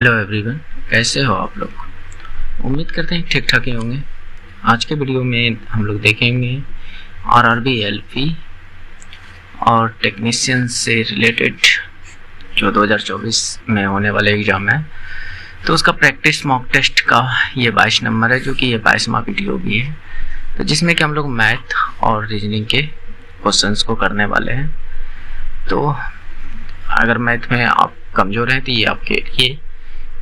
Hello everyone, कैसे हो आप लोग। उम्मीद करते हैं ठीक ठाक ही होंगे। आज के वीडियो में हम लोग देखेंगे आरआरबी एलपी और टेक्नीशियन से रिलेटेड जो 2024 में होने वाले एग्ज़ाम है, तो उसका प्रैक्टिस मॉक टेस्ट का ये 22 नंबर है, जो कि ये 22वां वीडियो भी है, तो जिसमें कि हम लोग मैथ और रीजनिंग के क्वेश्चंस को करने वाले हैं। तो अगर मैथ में आप कमज़ोर हैं तो ये आपके लिए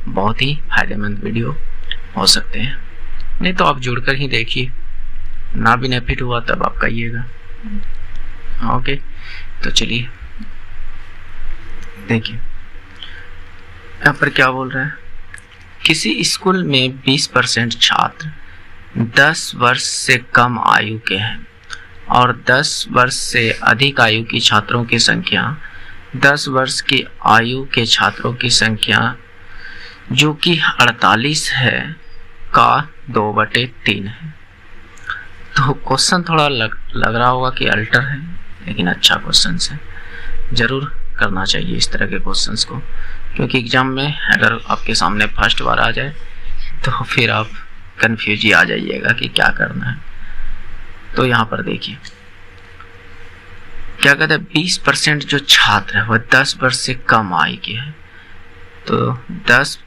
बहुत ही फायदेमंद वीडियो हो सकते हैं, नहीं तो आप जुड़कर ही देखिए, ना भी बेनिफिट हुआ तब आप कहिएगा। ओके, तो चलिए देखिए यहाँ पर क्या बोल रहा है। किसी स्कूल में 20% छात्र 10 वर्ष से कम आयु के हैं और 10 वर्ष से अधिक आयु की छात्रों की संख्या 10 वर्ष की आयु के छात्रों की संख्या जो कि 48 है का 2/3 है। तो क्वेश्चन थोड़ा लग रहा होगा कि अल्टर है, लेकिन अच्छा क्वेश्चन है, ज़रूर करना चाहिए इस तरह के क्वेश्चंस को, क्योंकि एग्ज़ाम में अगर आपके सामने फर्स्ट बार आ जाए तो फिर आप कन्फ्यूज ही आ जाइएगा कि क्या करना है। तो यहाँ पर देखिए क्या कहते हैं, 20% जो छात्र है वह 10 वर्ष से कम आयु के हैं। तो 10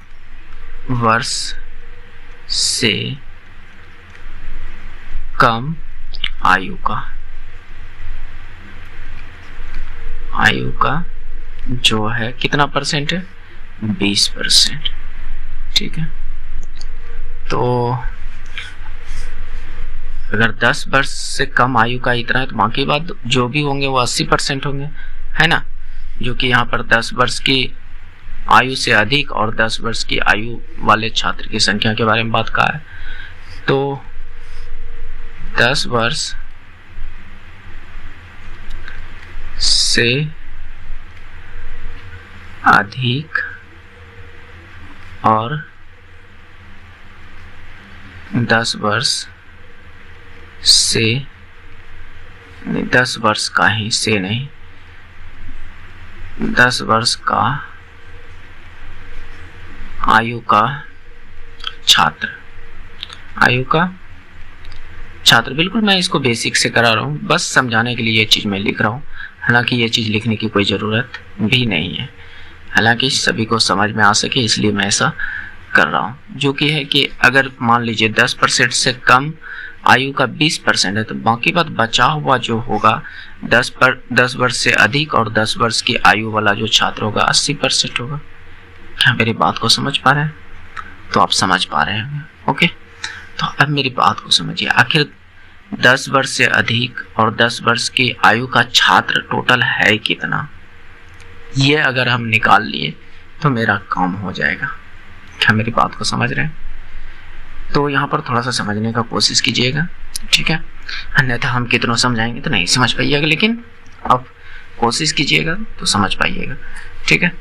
वर्ष से कम आयु का जो है कितना परसेंट है, 20%। ठीक है, तो अगर 10 वर्ष से कम आयु का इतना है तो बाकी बात जो भी होंगे वो 80% होंगे, है ना। जो कि यहाँ पर 10 वर्ष की आयु से अधिक और 10 वर्ष की आयु वाले छात्र की संख्या के बारे में बात कहा है। तो 10 वर्ष से अधिक और 10 वर्ष से 10 वर्ष का ही से नहीं 10 वर्ष का आयु का छात्र बिल्कुल मैं इसको बेसिक से करा रहा हूँ, बस समझाने के लिए ये चीज़ मैं लिख रहा हूँ। हालांकि ये चीज़ लिखने की कोई ज़रूरत भी नहीं है, हालांकि सभी को समझ में आ सके इसलिए मैं ऐसा कर रहा हूँ। जो कि है कि अगर मान लीजिए 10% से कम आयु का 20% है, तो बाकी बात बचा हुआ जो होगा 10 वर्ष से अधिक और 10 वर्ष की आयु वाला जो छात्र होगा 80% होगा। क्या मेरी बात को समझ पा रहे हैं? तो आप समझ पा रहे हैं। ओके, तो अब मेरी बात को समझिए, आखिर 10 वर्ष से अधिक और 10 वर्ष की आयु का छात्र टोटल है कितना, ये अगर हम निकाल लिए तो मेरा काम हो जाएगा। क्या मेरी बात को समझ रहे हैं? तो यहाँ पर थोड़ा सा समझने का कोशिश कीजिएगा, ठीक है, अन्यथा हम कितनों समझाएंगे तो नहीं समझ पाइएगा, लेकिन अब कोशिश कीजिएगा तो समझ पाइएगा। ठीक है,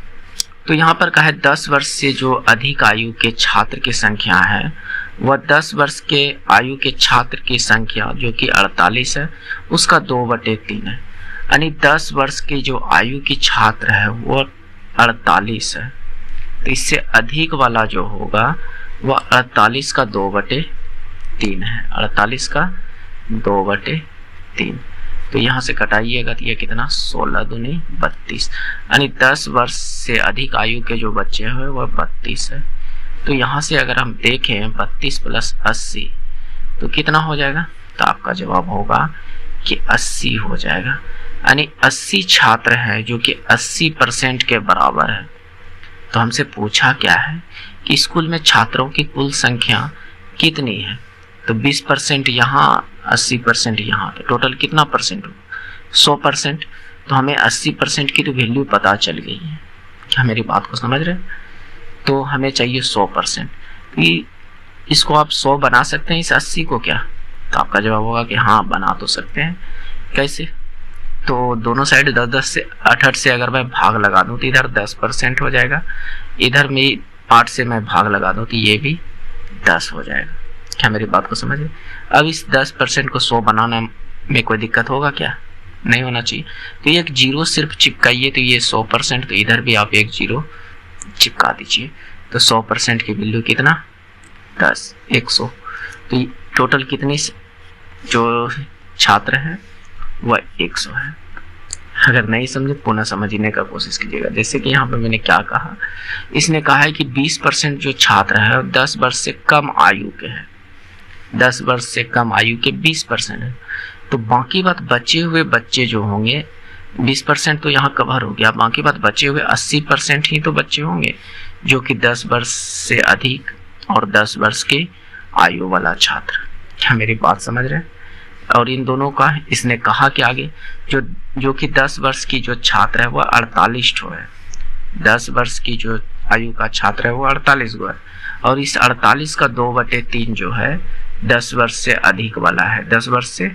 तो यहाँ पर कहा है 10 वर्ष से जो अधिक आयु के छात्र की संख्या है वह 10 वर्ष के आयु के छात्र की संख्या जो कि 48 है उसका 2/3 है। यानी 10 वर्ष की जो आयु की छात्र है वो 48 है, तो इससे अधिक वाला जो होगा वह 48 का 2/3 है। 48 का 2/3, तो यहाँ से कटाइएगा तो ये कितना, 16 दूनी 32, यानी 10 वर्ष से अधिक आयु के जो बच्चे हैं वह 32 है। तो यहाँ से अगर हम देखें 32 + 80 तो कितना हो जाएगा, तो आपका जवाब होगा कि 80 हो जाएगा। यानी 80 छात्र हैं जो कि 80% के बराबर है। तो हमसे पूछा क्या है कि स्कूल में छात्रों की कुल संख्या कितनी है, तो 20% यहाँ 80% यहाँ, तो टोटल कितना परसेंट हो, 100%। तो हमें 80% की तो वैल्यू पता चल गई है। क्या मेरी बात को समझ रहे हैं? तो हमें चाहिए 100%। इसको आप 100 बना सकते हैं इस 80 को क्या, तो आपका जवाब होगा कि हाँ बना तो सकते हैं। कैसे, तो दोनों साइड 10-10 से 8-8 से अगर मैं भाग लगा दूँ तो इधर 10% हो जाएगा, इधर में 8 से मैं भाग लगा दूँ तो ये भी 10 हो जाएगा। क्या मेरी बात को समझिए? अब इस 10% को 100 बनाने में कोई दिक्कत होगा क्या? नहीं होना चाहिए। तो एक जीरो सिर्फ चिपकाइए तो ये 100%, तो इधर भी आप एक जीरो चिपका दीजिए तो 100% की वैल्यू कितना 10, 100। तो टोटल कितने जो छात्र हैं वह 100 है। अगर नहीं समझे पुनः समझने का कोशिश कीजिएगा। जैसे कि यहाँ पे मैंने क्या कहा, इसने कहा है कि 20% जो छात्र है 10 वर्ष से कम आयु के हैं, 10 वर्ष से कम आयु के 20% है। तो बाकी बात बचे हुए बच्चे जो होंगे 20% तो यहाँ कवर हो गया, बाकी बात बचे हुए 80% ही तो बच्चे होंगे जो कि 10 वर्ष से अधिक और 10 वर्ष के आयु वाला छात्र। क्या मेरी बात समझ रहे हैं? और इन दोनों का इसने कहा कि आगे जो कि 10 वर्ष की जो छात्र है वह 48 ठो है, 10 वर्ष की जो आयु का छात्र है वो 48 गो है, और इस 48 का 2/3 जो है 10 वर्ष से अधिक वाला है, 10 वर्ष से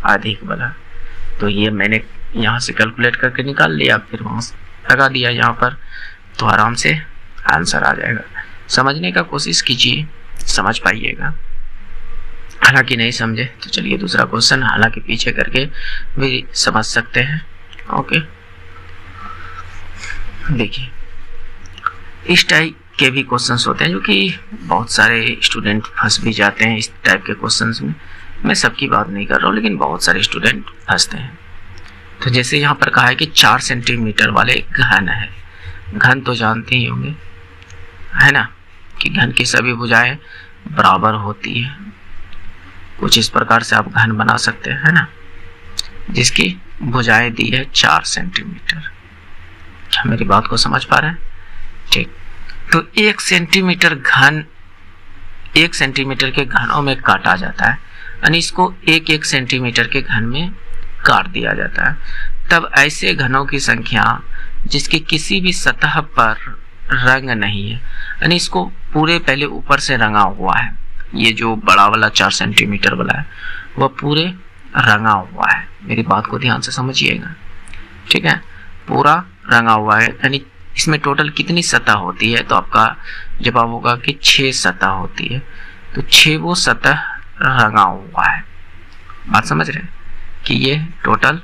अधिक वाला। तो ये मैंने यहाँ से कैलकुलेट करके निकाल लिया, फिर वहाँ लगा दिया यहाँ पर, तो आराम से आंसर आ जाएगा। समझने का कोशिश कीजिए, समझ पाइएगा। हालांकि नहीं समझे तो चलिए दूसरा क्वेश्चन, हालांकि पीछे करके भी समझ सकते हैं। ओके, देखिए इस टाइप के भी क्वेश्चंस होते हैं जो कि बहुत सारे स्टूडेंट फंस भी जाते हैं इस टाइप के क्वेश्चंस में। मैं सबकी बात नहीं कर रहा हूँ, लेकिन बहुत सारे स्टूडेंट फंसते हैं। तो जैसे यहाँ पर कहा है कि 4 सेंटीमीटर वाले घन है। घन तो जानते ही होंगे, है ना, कि घन की सभी भुजाएं बराबर होती है। कुछ इस प्रकार से आप घन बना सकते हैं, है ना, जिसकी भुजाएं दी है 4 सेंटीमीटर। क्या मेरी बात को समझ पा रहे हैं? ठीक। तो 1 सेंटीमीटर घन 1 सेंटीमीटर के घनों में काटा जाता है, यानी इसको 1-1 सेंटीमीटर के घन में काट दिया जाता है। तब ऐसे घनों की संख्या जिसकी किसी भी सतह पर रंग नहीं है, यानी इसको पूरे पहले ऊपर से रंगा हुआ है, ये जो बड़ा वाला 4 सेंटीमीटर वाला है वह पूरे रंगा हुआ है। मेरी बात को ध्यान से समझिएगा, ठीक है, पूरा रंगा हुआ है। यानी इसमें टोटल कितनी सतह होती है? तो आपका जवाब होगा कि 6 सतह होती है। तो 6 वो सतह रंगा हुआ है। बात समझ रहे हैं कि ये टोटल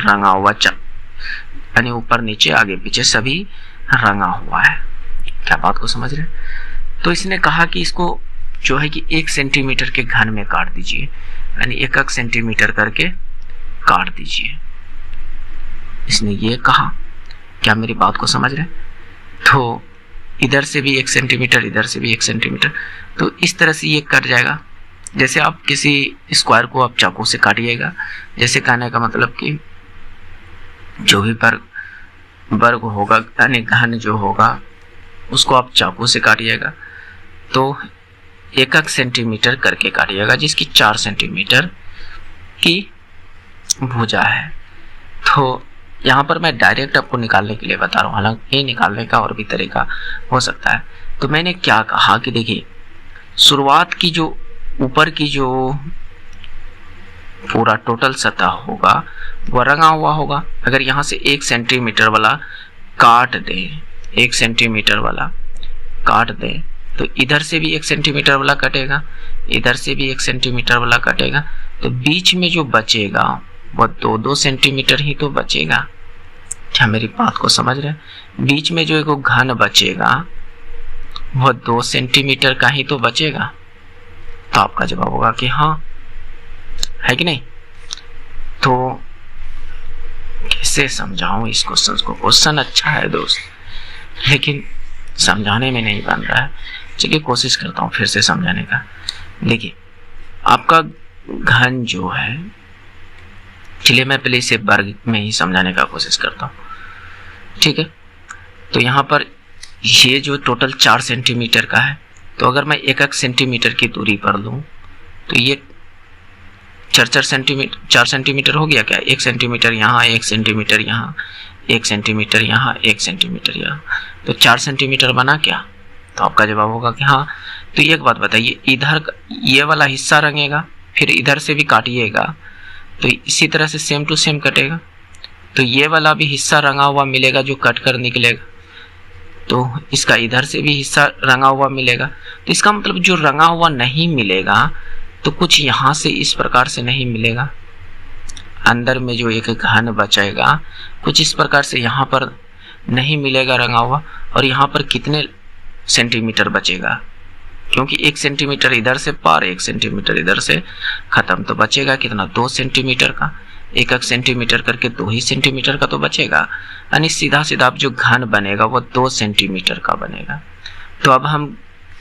रंगा हुआ, यानी ऊपर नीचे आगे पीछे सभी रंगा हुआ है। क्या बात को समझ रहे हैं? तो इसने कहा कि इसको जो है कि 1 सेंटीमीटर के घन में काट दीजिए, यानी 1-1 सेंटीमीटर करके काट दीजिए, इसने ये कहा। क्या मेरी बात को समझ रहे हैं? तो इधर से भी 1 सेंटीमीटर, इधर से भी 1 सेंटीमीटर, तो इस तरह से ये कट जाएगा। जैसे आप किसी स्क्वायर को आप चाकू से काटिएगा, जैसे कहने का मतलब कि जो भी वर्ग होगा, यानी घन जो होगा उसको आप चाकू से काटिएगा, तो 1-1 सेंटीमीटर करके काटिएगा, जिसकी 4 सेंटीमीटर की भुजा है। तो यहाँ पर मैं डायरेक्ट आपको निकालने के लिए बता रहा हूँ, हालांकि निकालने का और भी तरीका हो सकता है। तो मैंने क्या कहा कि देखिए, शुरुआत की जो ऊपर की जो पूरा टोटल सतह होगा वह रंगा हुआ होगा। अगर यहाँ से 1 सेंटीमीटर वाला काट दे, 1 सेंटीमीटर वाला काट दे, तो इधर से भी 1 सेंटीमीटर वाला कटेगा, इधर से भी 1 सेंटीमीटर वाला कटेगा, तो बीच में जो बचेगा वह 2-2 सेंटीमीटर ही तो बचेगा। क्या मेरी बात को समझ रहे हैं? बीच में जो एक घन बचेगा वह 2 सेंटीमीटर का ही तो बचेगा। तो आपका जवाब होगा कि हाँ, है कि नहीं? तो कैसे समझाऊं इस क्वेश्चन को? क्वेश्चन अच्छा है दोस्त, लेकिन समझाने में नहीं बन रहा है। चलिए कोशिश करता हूँ फिर से समझाने का। देखिए, आपका घन जो है, चलिए मैं पहले इसे वर्ग में ही समझाने का कोशिश करता हूँ, ठीक है। तो यहाँ पर ये जो टोटल 4 सेंटीमीटर का है, तो अगर मैं 1-1 सेंटीमीटर की दूरी पर लूँ तो ये 4 सेंटीमीटर हो गया क्या? 1 सेंटीमीटर यहाँ, 1 सेंटीमीटर यहाँ, 1 सेंटीमीटर यहाँ, 1 सेंटीमीटर यहाँ, तो 4 सेंटीमीटर बना क्या? तो आपका जवाब होगा कि हाँ। तो एक बात बताइए, इधर ये वाला हिस्सा रंगेगा, फिर इधर से भी काटिएगा, तो इसी तरह से सेम टू सेम कटेगा। तो ये वाला भी हिस्सा रंगा हुआ मिलेगा जो कट कर निकलेगा, तो इसका इधर से भी हिस्सा रंगा हुआ मिलेगा। तो इसका मतलब जो रंगा हुआ नहीं मिलेगा तो कुछ यहाँ से इस प्रकार से नहीं मिलेगा, अंदर में जो एक घन बचेगा कुछ इस प्रकार से यहाँ पर नहीं मिलेगा रंगा हुआ, और यहाँ पर कितने सेंटीमीटर बचेगा, क्योंकि 1 सेंटीमीटर इधर से पार 1 सेंटीमीटर इधर से खत्म, तो बचेगा कितना 2 सेंटीमीटर का। 1 सेंटीमीटर करके 2 ही सेंटीमीटर का तो बचेगा, यानी सीधा सीधा अब जो घन बनेगा वो 2 सेंटीमीटर का बनेगा। तो अब हम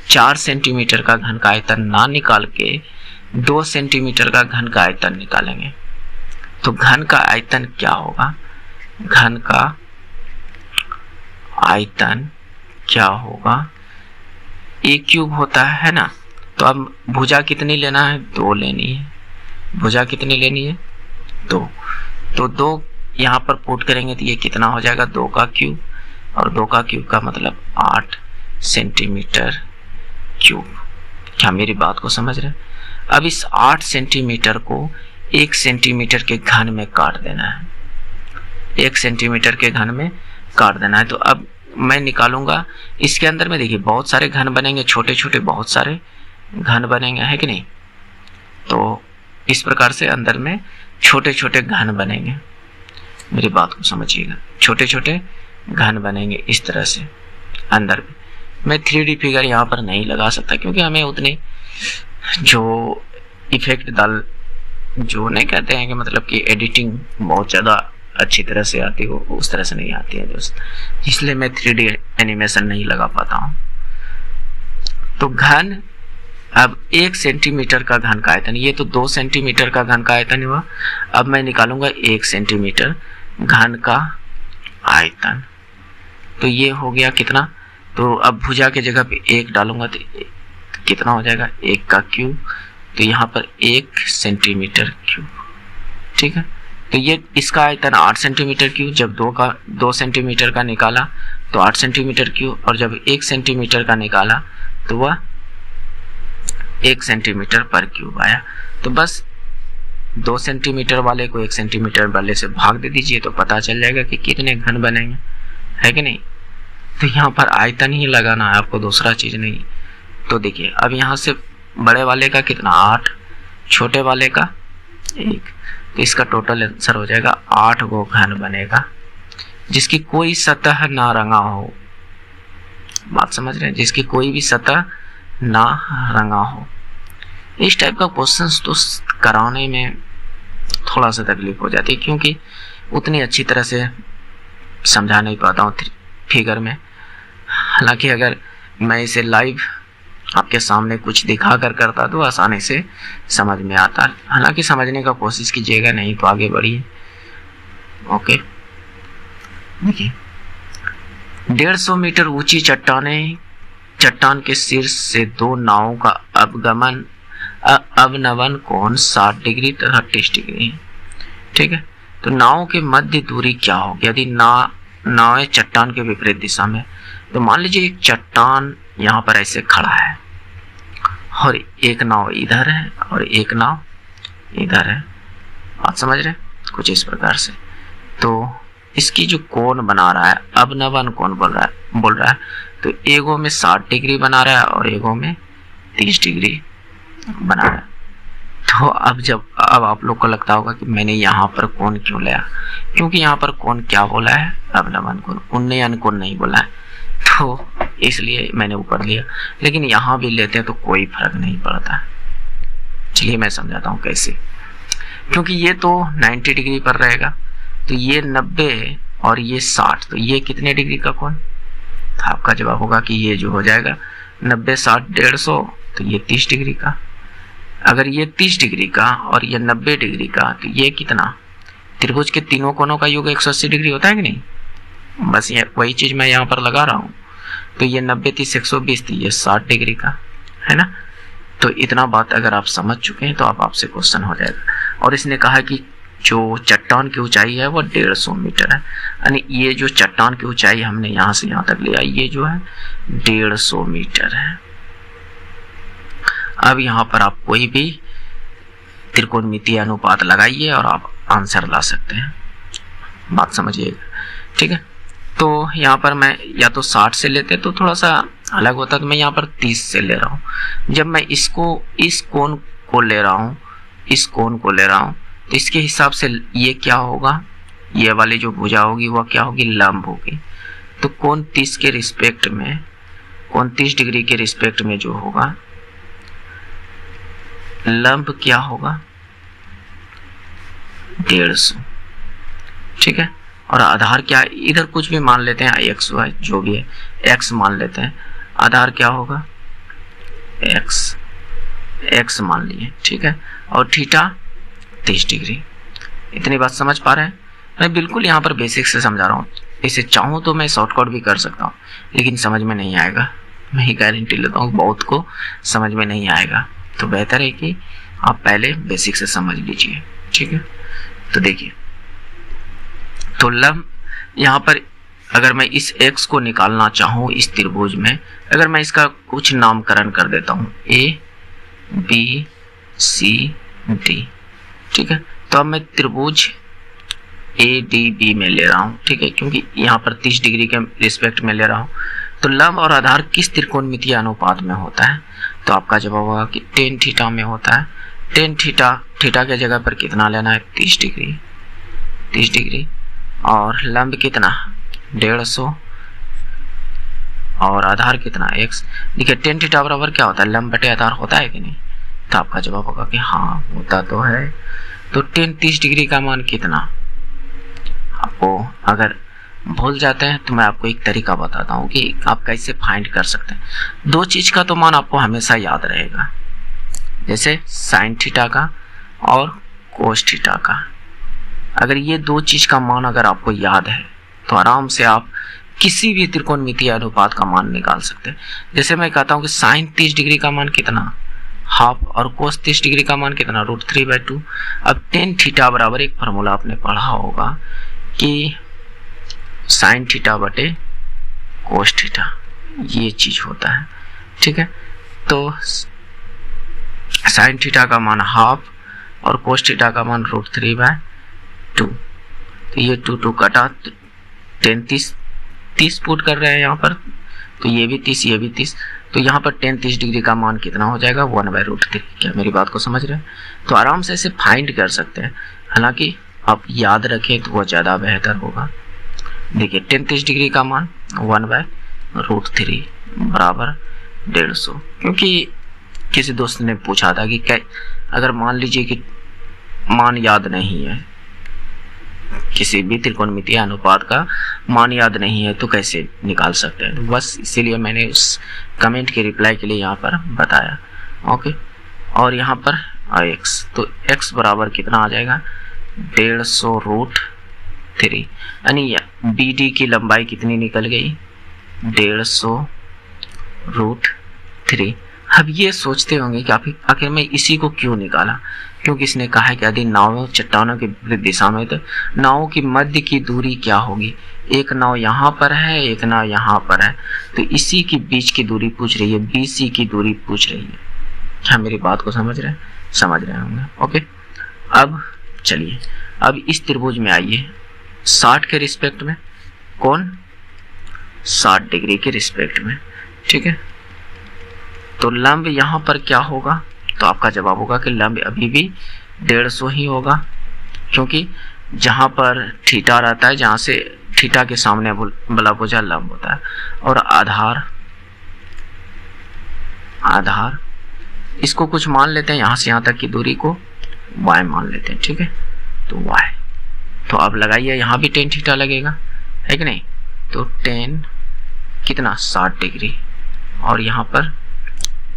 4 सेंटीमीटर का घन का आयतन ना निकाल के 2 सेंटीमीटर का घन का आयतन निकालेंगे। तो घन का आयतन क्या होगा, घन का आयतन क्या होगा, ए क्यूब होता है ना। तो अब भुजा कितनी लेना है, 2 लेनी है। भुजा कितनी लेनी है, 2। तो 2 यहाँ पर पुट करेंगे तो ये कितना हो जाएगा, 2 का क्यूब, और 2 का क्यूब का मतलब 8 सेंटीमीटर क्यूब। क्या मेरी बात को समझ रहे हैं? अब इस 8 सेंटीमीटर को 1 सेंटीमीटर के घन में काट देना है, 1 सेंटीमीटर के घन में काट देना है। तो अब मैं निकालूंगा इसके अंदर में, देखिए बहुत सारे घन बनेंगे, छोटे छोटे बहुत सारे घन बनेंगे, है कि नहीं। तो इस प्रकार से अंदर में छोटे छोटे घन बनेंगे, मेरी बात को समझिएगा, छोटे छोटे घन बनेंगे इस तरह से अंदर में। मैं 3D फिगर यहाँ पर नहीं लगा सकता क्योंकि हमें उतने जो इफेक्ट जो नहीं कहते हैं कि मतलब कि एडिटिंग बहुत ज़्यादा अच्छी तरह से आती हो, उस तरह से नहीं आती है दोस्त, इसलिए मैं 3D एनिमेशन नहीं लगा पाता हूँ। तो घन, अब 1 सेंटीमीटर का घन का आयतन, ये तो 2 सेंटीमीटर का घन का आयतन हुआ। अब मैं निकालूंगा 1 सेंटीमीटर घन का आयतन, तो ये हो गया कितना। तो अब भुजा के जगह पे 1 डालूंगा तो कितना हो जाएगा, 1 का क्यूब, तो यहाँ पर 1 सेंटीमीटर क्यूब, ठीक है। तो ये इसका आयतन 8 सेंटीमीटर क्यूब, जब 2 सेंटीमीटर का निकाला तो 8 सेंटीमीटर क्यूब, और जब 1 सेंटीमीटर का निकाला तो वह 1 सेंटीमीटर पर क्यूब आया। तो बस 2 सेंटीमीटर वाले को 1 सेंटीमीटर वाले से भाग दे दीजिए तो पता चल जाएगा कि कितने घन बनेंगे, है कि नहीं। तो यहाँ पर आयतन ही लगाना है आपको, दूसरा चीज नहीं। तो देखिए अब यहाँ से बड़े वाले का कितना 8, छोटे वाले का 1, तो इसका टोटल आंसर हो जाएगा 8 गो घन बनेगा जिसकी कोई सतह ना रंगा हो। बात समझ रहे हैं, जिसकी कोई भी सतह ना रंगा हो। इस टाइप का क्वेश्चंस तो कराने में थोड़ा सा तकलीफ हो जाती है क्योंकि उतनी अच्छी तरह से समझा नहीं पाता हूँ फिगर में। हालांकि अगर मैं इसे लाइव आपके सामने कुछ दिखा कर करता तो आसानी से समझ में आता। हालांकि समझने का कोशिश कीजिएगा, नहीं तो आगे बढ़िए। ओके, देखिए 150 मीटर ऊंची चट्टान के शीर्ष से 2 नावों का अवनमन कोण 60 डिग्री तथा 30 डिग्री है, ठीक है। तो नावों के मध्य दूरी क्या होगी यदि नावें चट्टान के विपरीत दिशा में। तो मान लीजिए एक चट्टान यहाँ पर ऐसे खड़ा है और एक नाव इधर है और एक नाव इधर है, आप समझ रहे हैं, कुछ इस प्रकार से। तो इसकी जो कोण बना रहा है, अवनमन कोण बोल रहा है, तो एगो में 60 डिग्री बना रहा है और एगो में 30 डिग्री बना रहा है। तो अब आप लोग को लगता होगा कि मैंने यहाँ पर कोण क्यों लिया, क्योंकि यहाँ पर कोण क्या बोला है, अवनमन कोण, उन्नयन कोण नहीं बोला है, तो इसलिए मैंने ऊपर लिया। लेकिन यहाँ भी लेते हैं तो कोई फर्क नहीं पड़ता। चलिए मैं समझाता हूँ कैसे। क्योंकि ये तो 90 डिग्री पर रहेगा, तो ये 90 और ये 60, तो ये कितने डिग्री का कोण। तो आपका जवाब होगा कि ये जो हो जाएगा 90 60 150, तो ये 30 डिग्री का। अगर ये 30 डिग्री का और ये 90 डिग्री का, तो ये कितना, त्रिभुज के तीनों कोनों का योग 180 डिग्री होता है कि नहीं। बस ये वही चीज मैं यहाँ पर लगा रहा हूँ। तो ये 90 30 120, तो ये 60 डिग्री का है ना। तो इतना बात अगर आप समझ चुके हैं तो आपसे क्वेश्चन हो जाएगा। और इसने कहा कि जो चट्टान की ऊंचाई है वो 150 मीटर है, यानी ये जो चट्टान की ऊंचाई हमने यहाँ से यहाँ तक लिया, ये जो है 150 मीटर है। अब यहाँ पर आप कोई भी त्रिकोणमितीय अनुपात लगाइए और आप आंसर ला सकते हैं, बात समझिएगा, ठीक है। तो यहाँ पर मैं या तो 60 से लेते तो थोड़ा सा अलग होता, तो मैं यहाँ पर 30 से ले रहा हूँ। जब मैं इस कोण को ले रहा हूँ, इस कोण को ले रहा हूँ, तो इसके हिसाब से ये क्या होगा, ये वाली जो भुजा होगी वह क्या होगी, लंब होगी। तो कोण 30 के रिस्पेक्ट में, कोण 30 डिग्री के रिस्पेक्ट में जो होगा लंब क्या होगा 150, ठीक है। और आधार क्या, इधर कुछ भी मान लेते हैं x y जो भी है, x मान लेते हैं, आधार क्या होगा x मान लिए, ठीक है। और थीटा 30 डिग्री। इतनी बात समझ पा रहे हैं? मैं बिल्कुल यहाँ पर बेसिक से समझा रहा हूँ, इसे चाहूँ तो मैं शॉर्टकट भी कर सकता हूँ, लेकिन समझ में नहीं आएगा, मैं ही गारंटी लेता हूँ बहुत को समझ में नहीं आएगा। तो बेहतर है कि आप पहले बेसिक से समझ लीजिए, ठीक है। तो देखिए, तो लंब यहाँ पर अगर मैं इस x को निकालना चाहूँ इस त्रिभुज में, अगर मैं इसका कुछ नामकरण कर देता हूँ A B C D, ठीक है। तो अब मैं त्रिभुज ADB में ले रहा हूँ, ठीक है, क्योंकि यहाँ पर 30 डिग्री के रिस्पेक्ट में ले रहा हूँ। तो लंब और आधार किस त्रिकोणमितीय अनुपात में होता है? तो आपका जवाब होगा कि tan थीटा में होता है। tan थीटा, थीटा के जगह पर कितना लेना है 30 डिग्री, 30 डिग्री। और लंब कितना 150 और आधार कितना x। देखिए tan थीटा बराबर क्या होता है, लंब बटे आधार होता है कि नहीं? तो आपका जवाब होगा कि हाँ होता तो है। तो tan 30 डिग्री का मान कितना, आपको अगर भूल जाते हैं तो मैं आपको एक तरीका बताता हूँ कि आप कैसे फाइंड कर सकते हैं। दो चीज का तो मान आपको हमेशा याद रहेगा, जैसे साइन थीटा का और कोस थीटा का। अगर ये दो चीज का मान अगर आपको याद है तो आराम से आप किसी भी त्रिकोणमितीय अनुपात का मान निकाल सकते हैं। जैसे मैं कहता हूँ कि साइन 30 डिग्री का मान कितना, हाफ, और कोस 30 डिग्री का मान कितना, √3/2। अब tan थीटा बराबर एक फॉर्मूला आपने पढ़ा होगा कि साइन थीटा बटे कोस थीटा, ये चीज होता है, ठीक है। तो साइन थीटा का मान हाफ और कोस थीटा का मान √3/2। तो ये 2 कटा, 30 पुट कर रहे हैं यहाँ पर, तो ये भी 30, ये भी 30। तो यहाँ पर tan 30 डिग्री का मान कितना हो जाएगा 1/√3। क्या मेरी बात को समझ रहे हैं? तो आराम से इसे फाइंड कर सकते हैं, हालांकि आप याद रखें तो वो ज़्यादा बेहतर होगा। देखिए tan 30 डिग्री का मान 1/√3 बराबर 150। क्योंकि किसी दोस्त ने पूछा था कि क्या अगर मान लीजिए कि मान याद नहीं है, किसी भी त्रिकोणमितीय अनुपात का मान याद नहीं है तो कैसे निकाल सकते हैं। तो बस इसीलिए मैंने उस कमेंट के रिप्लाई के लिए यहाँ पर बताया, ओके। और यहाँ पर x, तो x बराबर कितना आ जाएगा 150√3, यानी BD की लंबाई कितनी निकल गई 150√3। अब ये सोचते होंगे कि आखिर मैं इसी को क्यों निकाला, क्योंकि इसने कहा है कि यदि नाव चट्टानों की विपरीत दिशा में तो नावों की मध्य की दूरी क्या होगी, एक नाव यहाँ पर है, एक नाव यहाँ पर है, तो इसी की बीच की दूरी पूछ रही है, BC की दूरी पूछ रही है। क्या मेरी बात को समझ रहे होंगे, ओके। अब चलिए, अब इस त्रिभुज में आइए 60 के रिस्पेक्ट में, कौन 60 डिग्री के रिस्पेक्ट में, ठीक है। तो लंब यहाँ पर क्या होगा, तो आपका जवाब होगा कि लंब अभी भी 150 ही होगा, क्योंकि जहाँ पर थीटा रहता है, जहाँ से थीटा के सामने बला भुजा लंब होता है। और आधार इसको कुछ मान लेते हैं, यहाँ से यहाँ तक की दूरी को y मान लेते हैं, ठीक है। तो y, तो अब लगाइए यहाँ भी tan थीटा लगेगा, है कि नहीं। तो tan कितना 60 डिग्री और यहाँ पर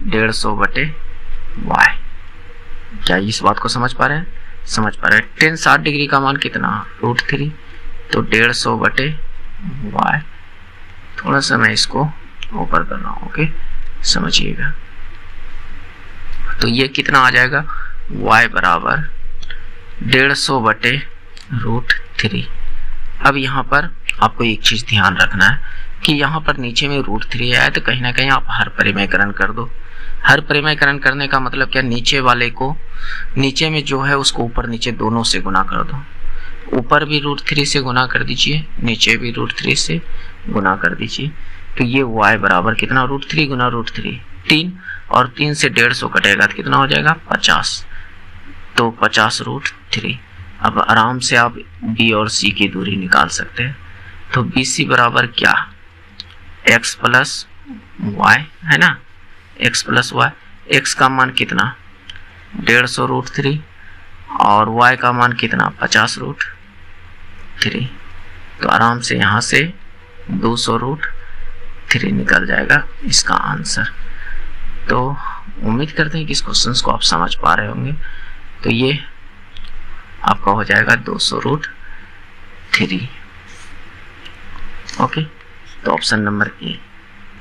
150/y। क्या इस बात को समझ पा रहे हैं? समझ पा रहे हैं। tan 60 डिग्री का मान कितना √3, तो 150/y। थोड़ा सा मैं इसको ऊपर कर रहा हूँ, ओके, समझिएगा। तो ये कितना आ जाएगा y बराबर 150/√3। अब यहाँ पर आपको एक चीज ध्यान रखना है कि यहाँ पर नीचे में √3 आया, तो कहीं ना कहीं आप हर परिमेयकरण कर दो। हर परिमेयकरण करने का मतलब क्या, नीचे वाले को, नीचे में जो है उसको ऊपर नीचे दोनों से गुना कर दो। ऊपर भी √3 से गुना कर दीजिए, नीचे भी √3 से गुना कर दीजिए। तो ये y बराबर कितना, √3 गुना √3 3, और 3 से 150 कटेगा तो कितना हो जाएगा 50, तो 50√3। अब आराम से आप B और C की दूरी निकाल सकते हैं। तो BC बराबर क्या, x प्लस वाई है ना, x प्लस वाई। x का मान कितना 150√3 और y का मान कितना 50√3। तो आराम से यहाँ से 200√3 निकल जाएगा इसका आंसर। तो उम्मीद करते हैं कि इस क्वेश्चन को आप समझ पा रहे होंगे। तो ये आपका हो जाएगा 200√3। ओके, तो ऑप्शन नंबर ए।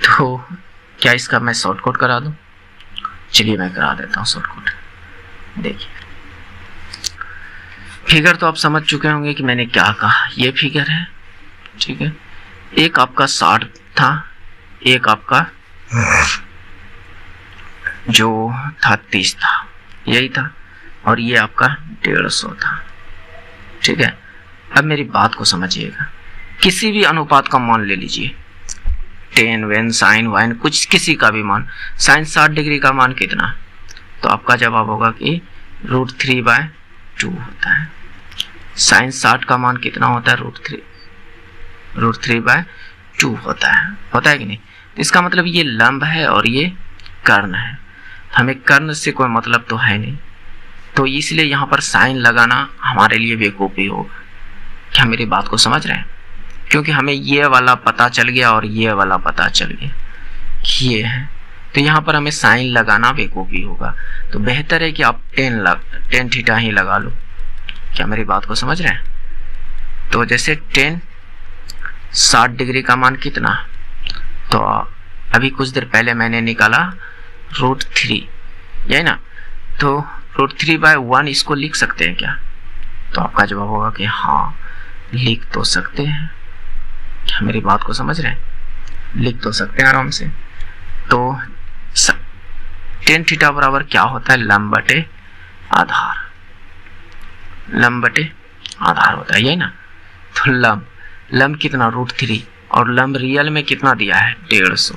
तो क्या इसका मैं शॉर्टकट करा दूं? चलिए मैं करा देता हूं शॉर्टकट। देखिए फिगर तो आप समझ चुके होंगे कि मैंने क्या कहा। ये फिगर है, ठीक है। एक आपका 60 था, एक आपका जो था 30 था, यही था, और ये आपका 150 था, ठीक है। अब मेरी बात को समझिएगा। किसी भी अनुपात का मान ले लीजिए, टेन वेन साइन वाइन कुछ किसी का भी मान। साइन 60 डिग्री का मान कितना, तो आपका जवाब होगा कि √3/2 होता है। साइन 60 का मान कितना होता है, √3/2 होता है कि नहीं। तो इसका मतलब ये लंब है और ये कर्ण है। हमें कर्ण से कोई मतलब तो है नहीं, तो इसलिए यहाँ पर साइन लगाना हमारे लिए बेवकूफ़ी होगा। क्या मेरी बात को समझ रहे हैं? क्योंकि हमें ये वाला पता चल गया और ये वाला पता चल गया कि ये है, तो यहाँ पर हमें साइन लगाना बेवकूफ़ी होगा। तो बेहतर है कि आप टेन थीटा ही लगा लो। क्या मेरी बात को समझ रहे हैं? तो जैसे टेन 60 डिग्री का मान कितना, तो अभी कुछ देर पहले मैंने निकाला √3, यही ना। तो √3/1 इसको लिख सकते हैं क्या? तो आपका जवाब होगा कि हाँ लिख तो सकते हैं। क्या मेरी बात को समझ रहे हैं? लिख तो सकते हैं आराम से। तो टेन थीटा बराबर क्या होता है, लंब बटे आधार। लंब बटे आधार होता है, यही ना। तो लंब कितना √3 और लंब रियल में कितना दिया है 150,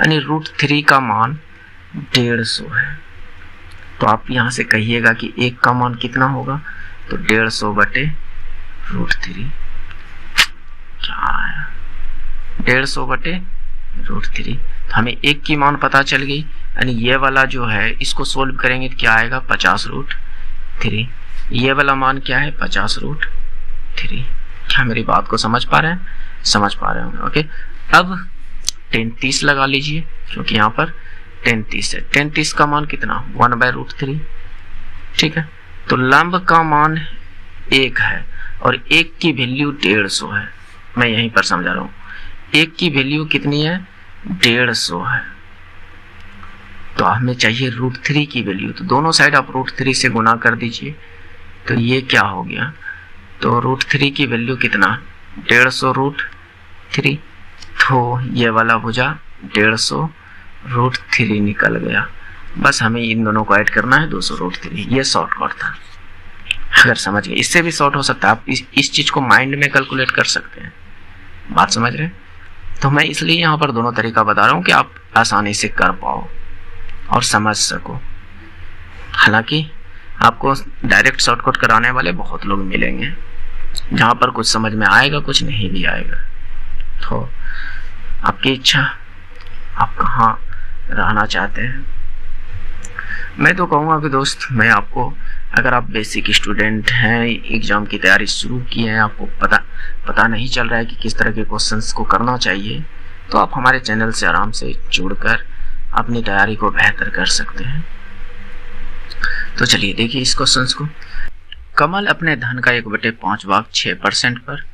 यानी √3 का मान 150 है। तो आप यहाँ से कहिएगा कि एक का मान कितना होगा, तो 150/√3। क्या आया 150/√3। तो हमें एक की मान पता चल गई, यानी ये वाला जो है इसको सोल्व करेंगे तो क्या आएगा 50√3। ये वाला मान क्या है 50√3। क्या मेरी बात को समझ पा रहे हैं? समझ पा रहे होंगे। ओके, अब 10-30 लगा लीजिए, क्योंकि यहाँ पर 10-30 है। 10-30 का मान कितना 1/√3, ठीक है। तो लंब का मान 1 है और 1 की वैल्यू 150 है। मैं यहीं पर समझा रहा हूँ, 1 की वैल्यू कितनी है 150 है। तो हमें चाहिए √3 की वैल्यू, तो दोनों साइड आप √3 से गुना कर दीजिए। तो ये क्या हो गया, तो √3 की वैल्यू कितना 150√3। तो ये वाला भुजा 150√3 निकल गया। बस हमें इन दोनों को ऐड करना है 200√3। ये शॉर्टकट था, अगर समझ गए। इससे भी शॉर्ट हो सकता है, आप इस चीज को माइंड में कैलकुलेट कर सकते हैं। बात समझ रहे हैं? तो मैं इसलिए यहाँ पर दोनों तरीका बता रहा हूँ कि आप आसानी से कर पाओ और समझ सको। हालांकि आपको डायरेक्ट शॉर्टकट कराने वाले बहुत लोग मिलेंगे, जहाँ पर कुछ समझ में आएगा कुछ नहीं भी आएगा। तो आपकी इच्छा, आप कहाँ रहना चाहते हैं। मैं तो कहूँगा कि दोस्त, मैं आपको, अगर आप बेसिक स्टूडेंट हैं, एग्जाम की तैयारी शुरू की है, आपको पता नहीं चल रहा है कि किस तरह के क्वेश्चंस को करना चाहिए, तो आप हमारे चैनल से आराम से जुड़कर अपनी तैयारी को बेहतर कर सकते हैं। तो चलिए देखिए इस क्वेश्चंस को। कमल अपने धन का 1/5 भाग 6% पर,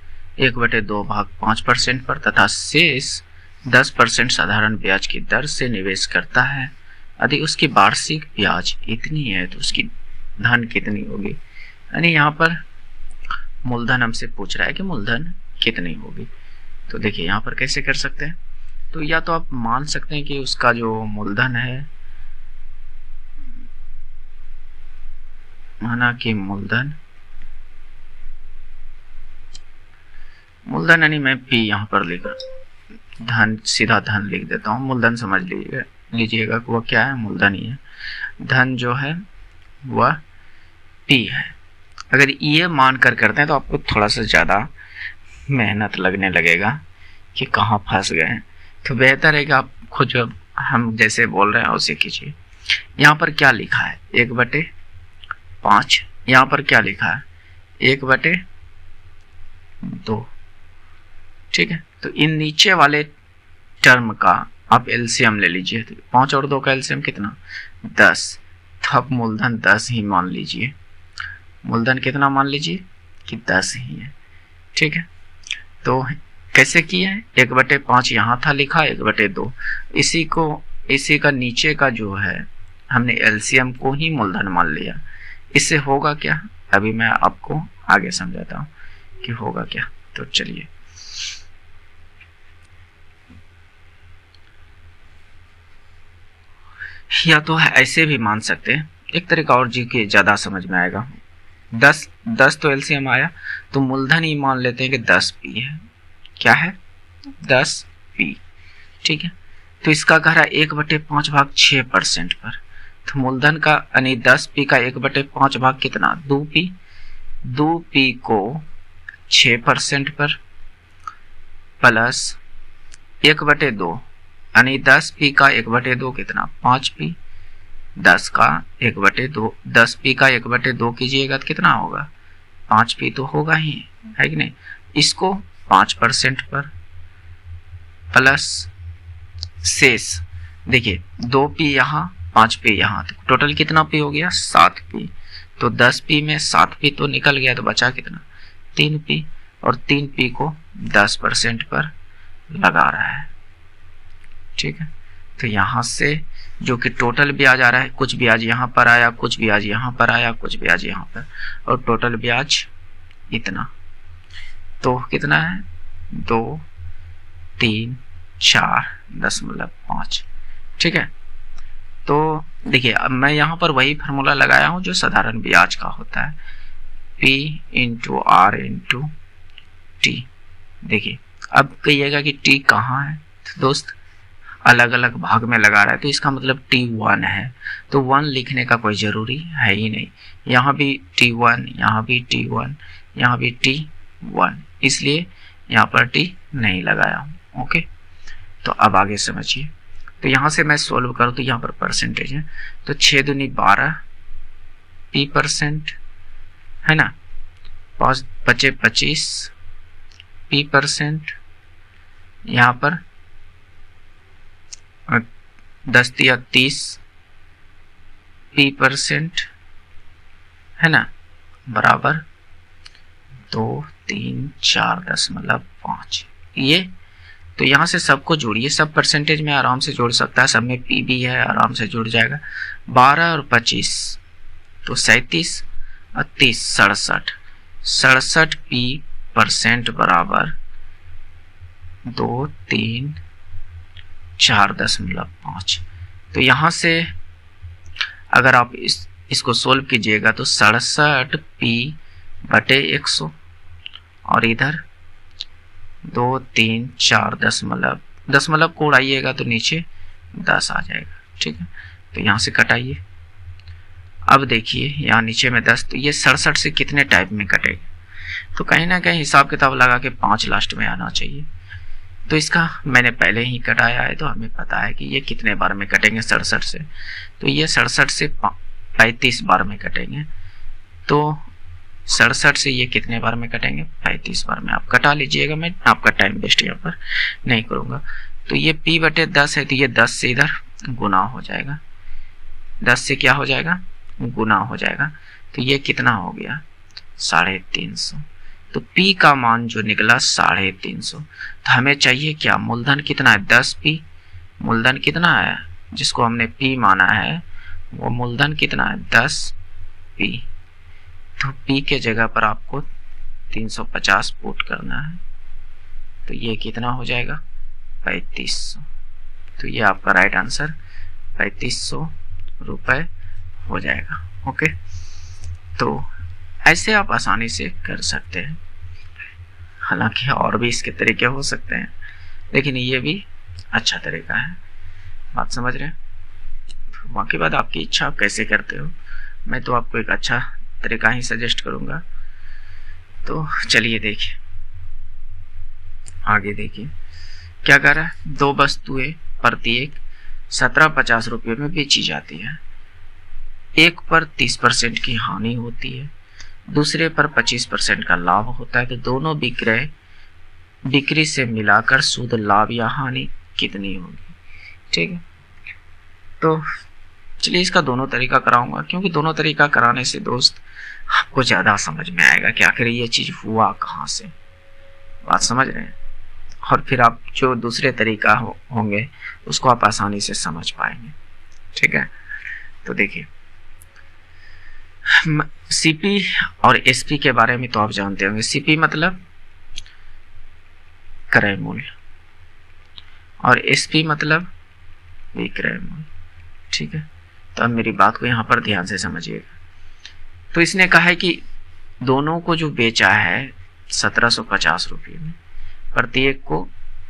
1/2 भाग 5% पर तथा शेष 10% साधारण ब्याज की दर से निवेश करता है। यदि उसकी वार्षिक ब्याज इतनी है तो उसकी धन कितनी होगी। यानी यहाँ पर मूलधन हमसे पूछ रहा है कि मूलधन कितनी होगी। तो देखिए यहाँ पर कैसे कर सकते हैं, तो या तो आप मान सकते हैं कि उसका जो मूलधन है, माना कि मूलधन यानी मैं P यहाँ पर लिख धन, सीधा धन लिख देता हूँ। मूलधन समझ लीजिएगा कि वह क्या है, मूलधन ही है। धन जो है वह P है। अगर ये मान कर करते हैं तो आपको थोड़ा सा ज़्यादा मेहनत लगने लगेगा कि कहाँ फंस गए हैं। तो बेहतर है कि आप खुद जो हम जैसे बोल रहे हैं उसे कीजिए। यहाँ पर क्या लिखा है 1/5, यहाँ पर क्या लिखा है 1/2। ठीक है, तो इन नीचे वाले टर्म का आप एलसीएम ले लीजिए। 5 और 2 का एलसीएम कितना 10। तो आप मूलधन 10 ही मान लीजिए। मूलधन कितना मान लीजिए कि 10 ही है। ठीक है, तो कैसे किया है 1/5 यहाँ था लिखा 1/2। इसी का नीचे का जो है हमने एलसीएम को ही मूलधन मान लिया। इससे होगा क्या, अभी मैं आपको आगे समझाता हूँ कि होगा क्या। तो चलिए, या तो ऐसे भी मान सकते हैं, एक तरीका और जी के ज्यादा समझ में आएगा। 10 तो एलसीएम आया, तो मूलधन ही मान लेते हैं कि 10p है। क्या है 10p। ठीक है, तो इसका कह रहा है 1/5 भाग 6% पर। तो मूलधन का यानी 10p का 1/5 भाग कितना 2p। 2p को 6% पर प्लस 1/2 यानी 10p का 1/2 कितना 5p। 10 का 1/2 10p का 1/2 कीजिएगा तो कितना होगा 5p तो होगा ही, है कि नहीं। इसको 5% पर प्लस शेष देखिए 2p यहाँ 5p यहाँ, तो टोटल कितना p हो गया 7p। तो 10p में 7p तो निकल गया, तो बचा कितना 3p। और 3p को 10% पर लगा रहा है। ठीक है, तो यहाँ से जो कि टोटल ब्याज आ रहा है, कुछ ब्याज यहाँ पर आया, कुछ ब्याज यहाँ पर आया, कुछ ब्याज यहाँ पर, और टोटल ब्याज इतना। तो कितना है 2 3 4.5। ठीक है, तो देखिए अब मैं यहाँ पर वही फार्मूला लगाया हूँ जो साधारण ब्याज का होता है, P into R into T। देखिए अब कहिएगा कि T कहाँ है, तो दोस्त अलग अलग भाग में लगा रहा है, तो इसका मतलब T1 है। तो 1 लिखने का कोई जरूरी है ही नहीं, यहाँ भी T1, यहाँ भी T1, यहाँ भी T1, इसलिए यहाँ पर T नहीं लगाया हूँ। ओके, तो अब आगे समझिए। तो यहाँ से मैं सोल्व करूँ तो यहाँ पर परसेंटेज है, तो 6 दूनी 12 p% है ना, 5 बचे 25 p%, यहाँ पर 10 या 30 p% है ना, बराबर 2 3 4.5। ये तो यहाँ से सबको जोड़िए, सब परसेंटेज में आराम से जोड़ सकता है, सब में पी भी है, आराम से जुड़ जाएगा। 12 और 25 तो 37 और 30 67 p% बराबर 2 3 4.5। तो यहाँ से अगर आप इसको सोल्व कीजिएगा तो 67 p/100 और इधर 2 3 4 दशमलव को उड़ाइएगा तो नीचे 10 आ जाएगा। ठीक है, तो यहाँ से कटाइए। अब देखिए यहाँ नीचे में 10, तो ये 67 से कितने टाइप में कटेगा, तो कहीं ना कहीं हिसाब किताब लगा के 5 लास्ट में आना चाहिए। तो इसका मैंने पहले ही कटाया है, तो हमें पता है कि ये कितने बार में कटेंगे 67 से, तो ये 67 से 35 बार में कटेंगे। तो 67 से ये कितने बार में कटेंगे 35 बार में। आप कटा लीजिएगा, मैं आपका टाइम वेस्ट यहाँ पर नहीं करूँगा। तो ये p/10 है, तो ये 10 से इधर गुना हो जाएगा, 10 से क्या हो जाएगा गुना हो जाएगा। तो ये कितना हो गया 350। तो p का मान जो निकला 350। तो हमें चाहिए क्या, मूलधन कितना है 10p। मूलधन कितना है जिसको हमने p माना है, वो मूलधन कितना है 10p। तो p के जगह पर आपको 350 पुट करना है, तो ये कितना हो जाएगा 3500। तो ये आपका राइट आंसर 3500 रुपए हो जाएगा। ओके, तो ऐसे आप आसानी से कर सकते हैं। हालांकि और भी इसके तरीके हो सकते हैं, लेकिन ये भी अच्छा तरीका है। बात समझ रहे हैं। बाकी बात आपकी इच्छा, आप कैसे करते हो। मैं तो आपको एक अच्छा तरीका ही सजेस्ट करूंगा। तो चलिए देखिए, आगे देखिए क्या कर रहा है, दो वस्तुएं प्रत्येक 1750 रुपये में बेची जाती है। एक पर 30% की हानि होती है, दूसरे पर 25% का लाभ होता है। तो दोनों बिक्री से मिलाकर शुद्ध लाभ या हानि कितनी होगी। ठीक है, तो चलिए इसका दोनों तरीका कराऊंगा, क्योंकि दोनों तरीका कराने से दोस्त आपको ज्यादा समझ में आएगा कि आखिर ये चीज हुआ कहाँ से। बात समझ रहे हैं? और फिर आप जो दूसरे तरीका होंगे उसको आप आसानी से समझ पाएंगे। ठीक है, तो देखिए सीपी और एसपी के बारे में तो आप जानते होंगे। सीपी मतलब क्रय मूल्य और एसपी मतलब विक्रय मूल्य। ठीक है, तो अब मेरी बात को यहाँ पर ध्यान से समझिएगा। तो इसने कहा है कि दोनों को जो बेचा है 1750 रुपये में, प्रत्येक को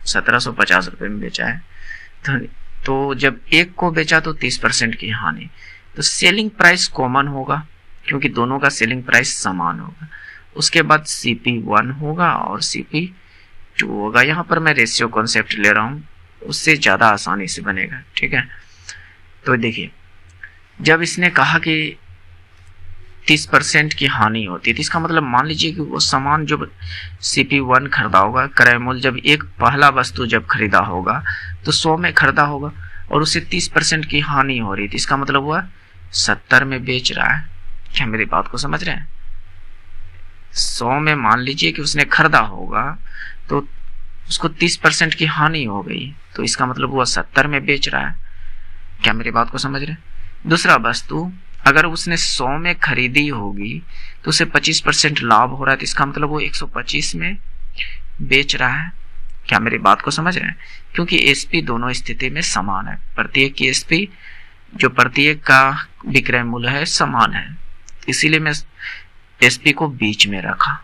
1750 रुपये में बेचा है। तो जब एक को बेचा तो 30% की हानि, तो सेलिंग प्राइस कॉमन होगा क्योंकि दोनों का सेलिंग प्राइस समान होगा। उसके बाद CP1 होगा और CP2 होगा। यहाँ पर मैं रेशियो कॉन्सेप्ट ले रहा हूँ, उससे ज़्यादा आसानी से बनेगा। ठीक है, तो देखिए जब इसने कहा कि 30% की हानि होती है, तो इसका मतलब मान लीजिए कि वो सामान जो CP1 खरीदा होगा, क्रय मूल्य जब एक पहला वस्तु जब खरीदा होगा तो 100 में खरीदा होगा और उसे 30% की हानि हो रही थी। इसका मतलब हुआ 70 में बेच रहा है। क्या मेरी बात को समझ रहे हैं? 100 में मान लीजिए कि उसने खरीदा होगा तो उसको 30% की हानि हो गई, तो इसका मतलब हुआ 70 में बेच रहा है। क्या मेरी बात को समझ रहे हैं? दूसरा वस्तु अगर उसने 100 में खरीदी होगी तो उसे 25% लाभ हो रहा है, तो इसका मतलब वो 125 में बेच रहा है। क्या मेरी बात को समझ रहे हैं? क्योंकि एसपी दोनों स्थिति में समान है, प्रत्येक की एसपी जो प्रत्येक का विक्रय मूल्य है समान है, इसीलिए मैं एसपी को बीच में रखा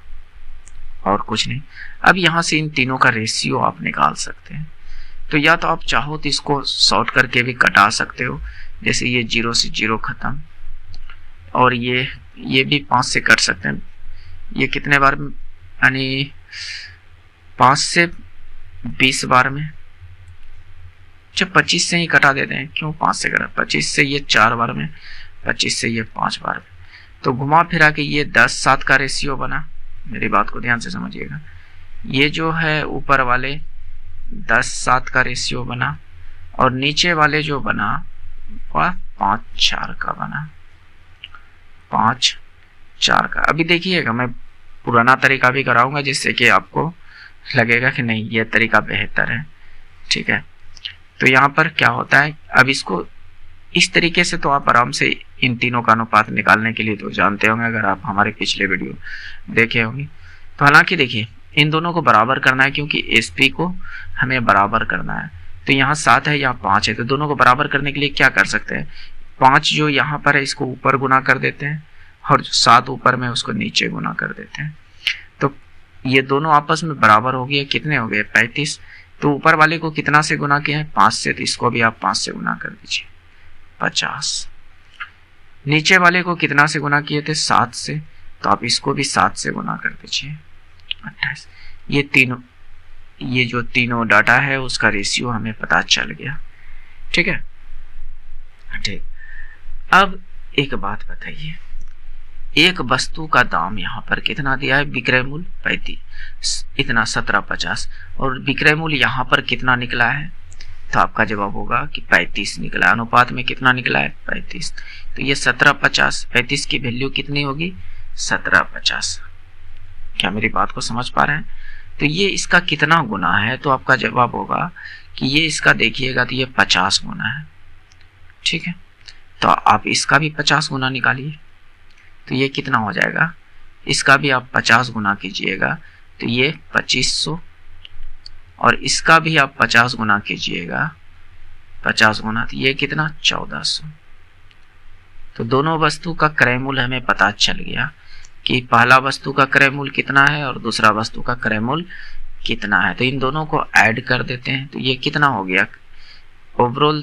और कुछ नहीं। अब यहां से इन तीनों का रेशियो आप निकाल सकते हैं। तो या तो आप चाहो तो इसको शॉर्ट करके भी कटा सकते हो, जैसे ये 0 से 0 खत्म, और ये भी 5 से कट सकते हैं। ये कितने बार में, यानी 5 से 20 बार में। जब 25 से ही कटा देते हैं, क्यों 5 से कटा, 25 से ये 4 बार में, 25 से ये 5 बार में, तो घुमा फिरा के ये 10-7 का रेशियो बना। मेरी बात को ध्यान से समझिएगा, ये जो है ऊपर वाले 10-7 का रेशियो बना और नीचे वाले जो बना वह 5-4 का बना, 5-4 का। अभी देखिएगा मैं पुराना तरीका भी कराऊंगा जिससे कि आपको लगेगा कि नहीं ये तरीका बेहतर है। ठीक है, तो यहाँ पर क्या होता है, अब इसको इस तरीके से तो आप आराम से इन तीनों का अनुपात निकालने के लिए तो जानते होंगे, अगर आप हमारे पिछले वीडियो देखे होंगे। तो हालांकि देखिए इन दोनों को बराबर करना है, क्योंकि एसपी को हमें बराबर करना है। तो यहाँ 7 है, यहाँ 5 है, तो दोनों को बराबर करने के लिए क्या कर सकते हैं, 5 जो यहाँ पर है इसको ऊपर गुना कर देते हैं और जो 7 ऊपर में उसको नीचे गुना कर देते हैं। तो ये दोनों आपस में बराबर हो गए, कितने हो गए 35। तो ऊपर वाले को कितना से गुना किया है, 5 से, तो इसको भी आप 5 से गुना कर दीजिए, 50। नीचे वाले को कितना से गुना किए थे, 7 से, तो आप इसको भी 7 से गुना कर दीजिए, 28। ये जो तीनों डाटा है उसका रेशियो हमें पता चल गया। ठीक है, ठीक। अब एक बात बताइए, एक वस्तु का दाम यहाँ पर कितना दिया है, विक्रय मूल्य 35, इतना 1750, और विक्रय मूल्य यहाँ पर कितना निकला है, तो आपका जवाब होगा कि 35 निकला। अनुपात में कितना निकला है, 35। तो ये 1750, 35 की वैल्यू कितनी होगी, 1750। क्या मेरी बात को समझ पा रहे हैं? तो ये इसका कितना गुना है, तो आपका जवाब होगा कि ये इसका देखिएगा तो ये 50 गुना है। ठीक है, तो आप इसका भी 50 गुना निकालिए, तो ये कितना हो जाएगा, इसका भी आप 50 गुना कीजिएगा तो ये 2500, और इसका भी आप 50 गुना कीजिएगा, 50 गुना, तो ये कितना 1400। तो दोनों वस्तु का क्रय मूल्य हमें पता चल गया कि पहला वस्तु का क्रय मूल्य कितना है और दूसरा वस्तु का क्रय मूल्य कितना है। तो इन दोनों को ऐड कर देते हैं, तो ये कितना हो गया, ओवरऑल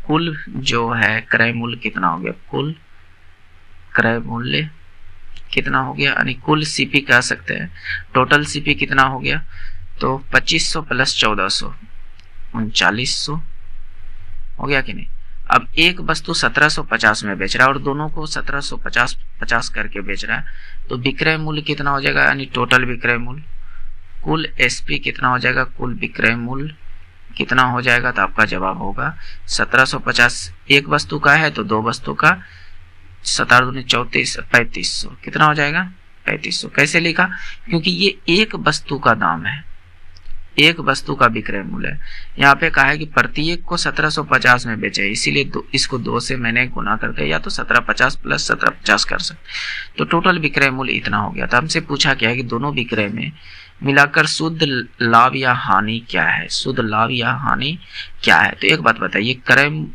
कुल जो है क्रय मूल्य कितना हो गया, कुल क्रय मूल्य कितना हो गया, यानी कुल सीपी कह सकते हैं। टोटल सीपी कितना हो गया, तो 2500 प्लस 1400 3900 हो गया कि नहीं। अब एक वस्तु 1750 में बेच रहा है और दोनों को 1750 करके बेच रहा है, तो विक्रय मूल्य कितना हो जाएगा, यानी टोटल विक्रय मूल्य, कुल एसपी कितना हो जाएगा, कुल विक्रय मूल्य कितना हो जाएगा। तो आपका जवाब होगा 1750 एक वस्तु का है तो दो वस्तु का 7 दूनी 34 3500 कितना हो जाएगा 3500। कैसे लिखा, क्योंकि ये एक वस्तु का दाम है, एक वस्तु का विक्रय मूल्य है। यहाँ पे कहा है कि प्रत्येक को 1750 में बेचे, इसीलिए इसको 2 से मैंने गुना करके या तो 1750 प्लस 1750 कर सकते, तो टोटल विक्रय मूल्य इतना हो गया। तो हमसे पूछा क्या है कि दोनों विक्रय में मिलाकर शुद्ध लाभ या हानि क्या है, शुद्ध लाभ या हानि क्या है। तो एक बात बताइए, क्रय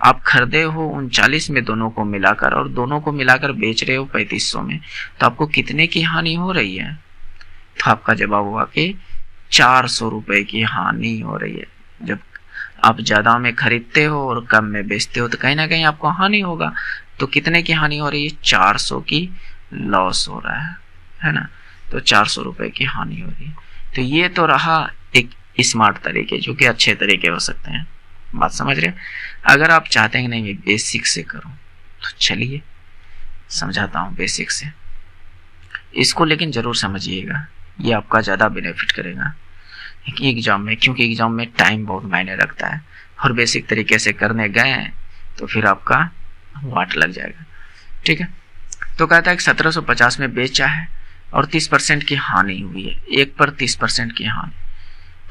आप खरीदे हो 39 में दोनों को मिलाकर और दोनों को मिलाकर बेच रहे हो 3500 में, तो आपको कितने की हानि हो रही है। तो आपका जवाब हुआ कि 400 रुपए की हानि हो रही है। जब आप ज्यादा में खरीदते हो और कम में बेचते हो तो कहीं ना कहीं आपको हानि होगा। तो कितने की हानि हो रही है, 400 की लॉस हो रहा है ना। तो 400 रुपए की हानि हो रही है। तो ये तो रहा एक स्मार्ट तरीके, जो कि अच्छे तरीके हो सकते हैं। बात समझ रहे हैं। अगर आप चाहते हैं कि नहीं बेसिक से करूं, तो चलिए समझाता हूं बेसिक से। इसको लेकिन जरूर समझिएगा, ये आपका ज्यादा बेनिफिट करेगा एग्जाम में, क्योंकि एग्जाम में टाइम बहुत मायने रखता है। और बेसिक तरीके से करने गए तो फिर आपका वाट लग जाएगा। ठीक है। तो कहता है कि 1750 में बेचा है और 30% की हानि हुई है, एक पर 30% की हानि।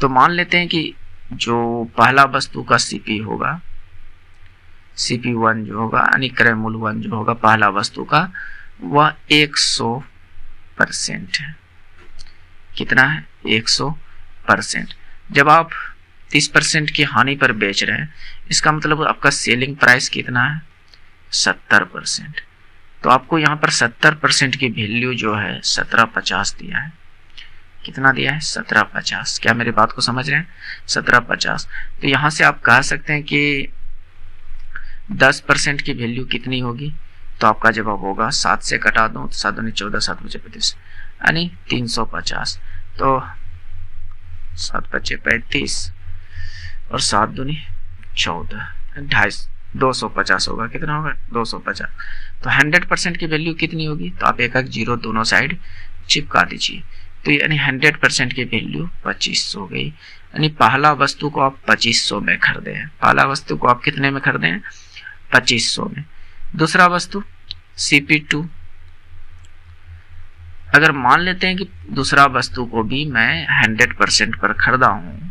तो मान लेते हैं कि जो पहला वस्तु का सीपी होगा, CP1 जो होगा यानी क्रय मूल्य 1 जो होगा पहला वस्तु का, वह 100% है। कितना है 100%। जब आप 30% की हानि पर बेच रहे हैं, इसका मतलब आपका सेलिंग प्राइस कितना है 70%। तो आपको यहाँ पर 70% की वैल्यू जो है 1750 दिया है। कितना दिया है 1750। क्या मेरी बात को समझ रहे हैं 1750। तो यहाँ से आप कह सकते हैं कि 10% की वैल्यू कितनी होगी। तो आपका जवाब होगा 7 से कटा दो, 7 दूनी 14, 7 बचे 35 यानी 350। तो 7 बचे 35 और 7 दूनी 14, 250 होगा। कितना होगा 250। तो 100% की वैल्यू कितनी होगी। तो आप एक जीरो दोनों साइड चिपका दीजिए। तो यानी 100% की वैल्यू 2500 हो गई। यानी पहला वस्तु को आप 2500 में खरीदे हैं, पहला वस्तु को आप कितने में खरीदे हैं 2500 में। दूसरा वस्तु CP2, अगर मान लेते हैं कि दूसरा वस्तु को भी मैं 100% पर खरीदा हूं,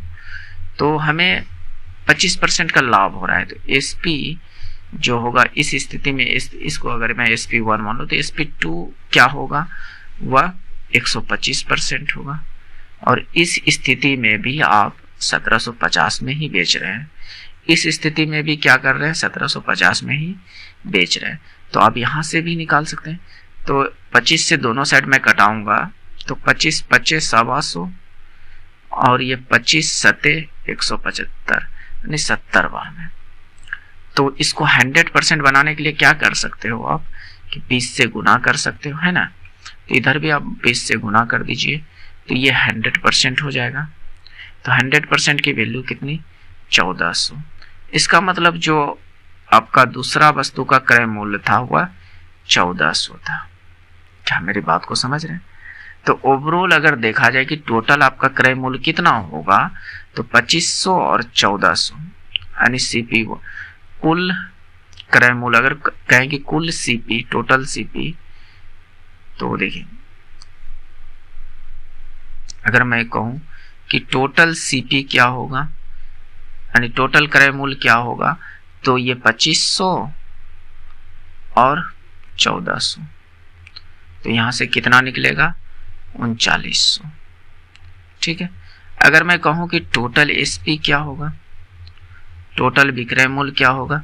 तो हमें 25% का लाभ हो रहा है। तो SP जो होगा इस स्थिति में, इसको अगर मैं SP1 मान लूं, तो SP2 क्या होगा, वह 125% होगा। और इस स्थिति में भी आप 1750 में ही बेच रहे हैं, इस स्थिति में भी क्या कर रहे हैं 1750 में ही बेच रहे हैं। तो आप यहां से भी निकाल सकते हैं। तो 25 से दोनों साइड में कटाऊंगा, तो 25 25 125 और ये 25 सते 175 यानी 70 बार में। तो इसको 100% बनाने के लिए क्या कर सकते हो आप कि 20 से गुना कर सकते हो, है ना। तो इधर भी आप 20 से गुना कर दीजिए, तो ये 100% हो जाएगा। तो 100% की वैल्यू कितनी 1400। इसका मतलब जो आपका दूसरा वस्तु का क्रय मूल्य था वह 1400 था। क्या मेरी बात को समझ रहे हैं। तो ओवरऑल अगर देखा जाए कि टोटल आपका क्रय मूल्य कितना होगा, तो 2500 और 1400 यानी CP कुल क्रय मूल्य। अगर कहें कि कुल CP टोटल CP, तो देखिए अगर मैं कहूं कि टोटल CP क्या होगा यानी टोटल क्रय मूल्य क्या होगा, तो ये 2500 और 1400, तो यहां से कितना निकलेगा 3900। ठीक है। अगर मैं कहूं कि टोटल SP क्या होगा, टोटल विक्रय मूल्य क्या होगा,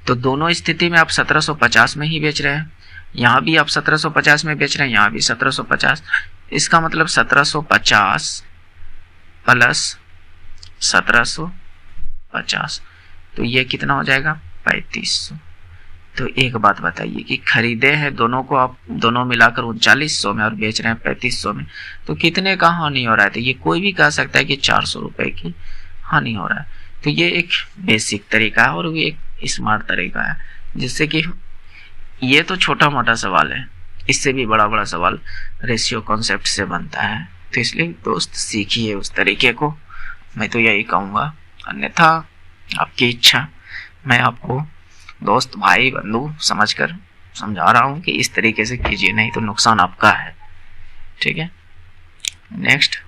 तो दोनों स्थिति में आप 1750 में ही बेच रहे हैं, यहां भी आप 1750 में बेच रहे हैं, यहां भी 1750। इसका मतलब 1750 प्लस 1750, तो ये कितना हो जाएगा 3500। तो एक बात बताइए कि खरीदे हैं दोनों को, आप दोनों मिलाकर 3900 में और बेच रहे हैं 3500 में, तो कितने का हानि हो रहा है? तो ये कोई भी कह सकता है कि 400 रुपए की हानि हो रहा है। तो ये एक बेसिक तरीका है और ये एक स्मार्ट तरीका है, जिससे कि ये तो छोटा मोटा सवाल है, इससे भी बड़ा बड़ा सवाल रेशियो कॉन्सेप्ट से बनता है। तो इसलिए दोस्त सीखिए उस तरीके को, मैं तो यही कहूँगा। अन्यथा आपकी इच्छा, मैं आपको दोस्त भाई बंधु समझकर समझा रहा हूँ कि इस तरीके से कीजिए, नहीं तो नुकसान आपका है। ठीक है, नेक्स्ट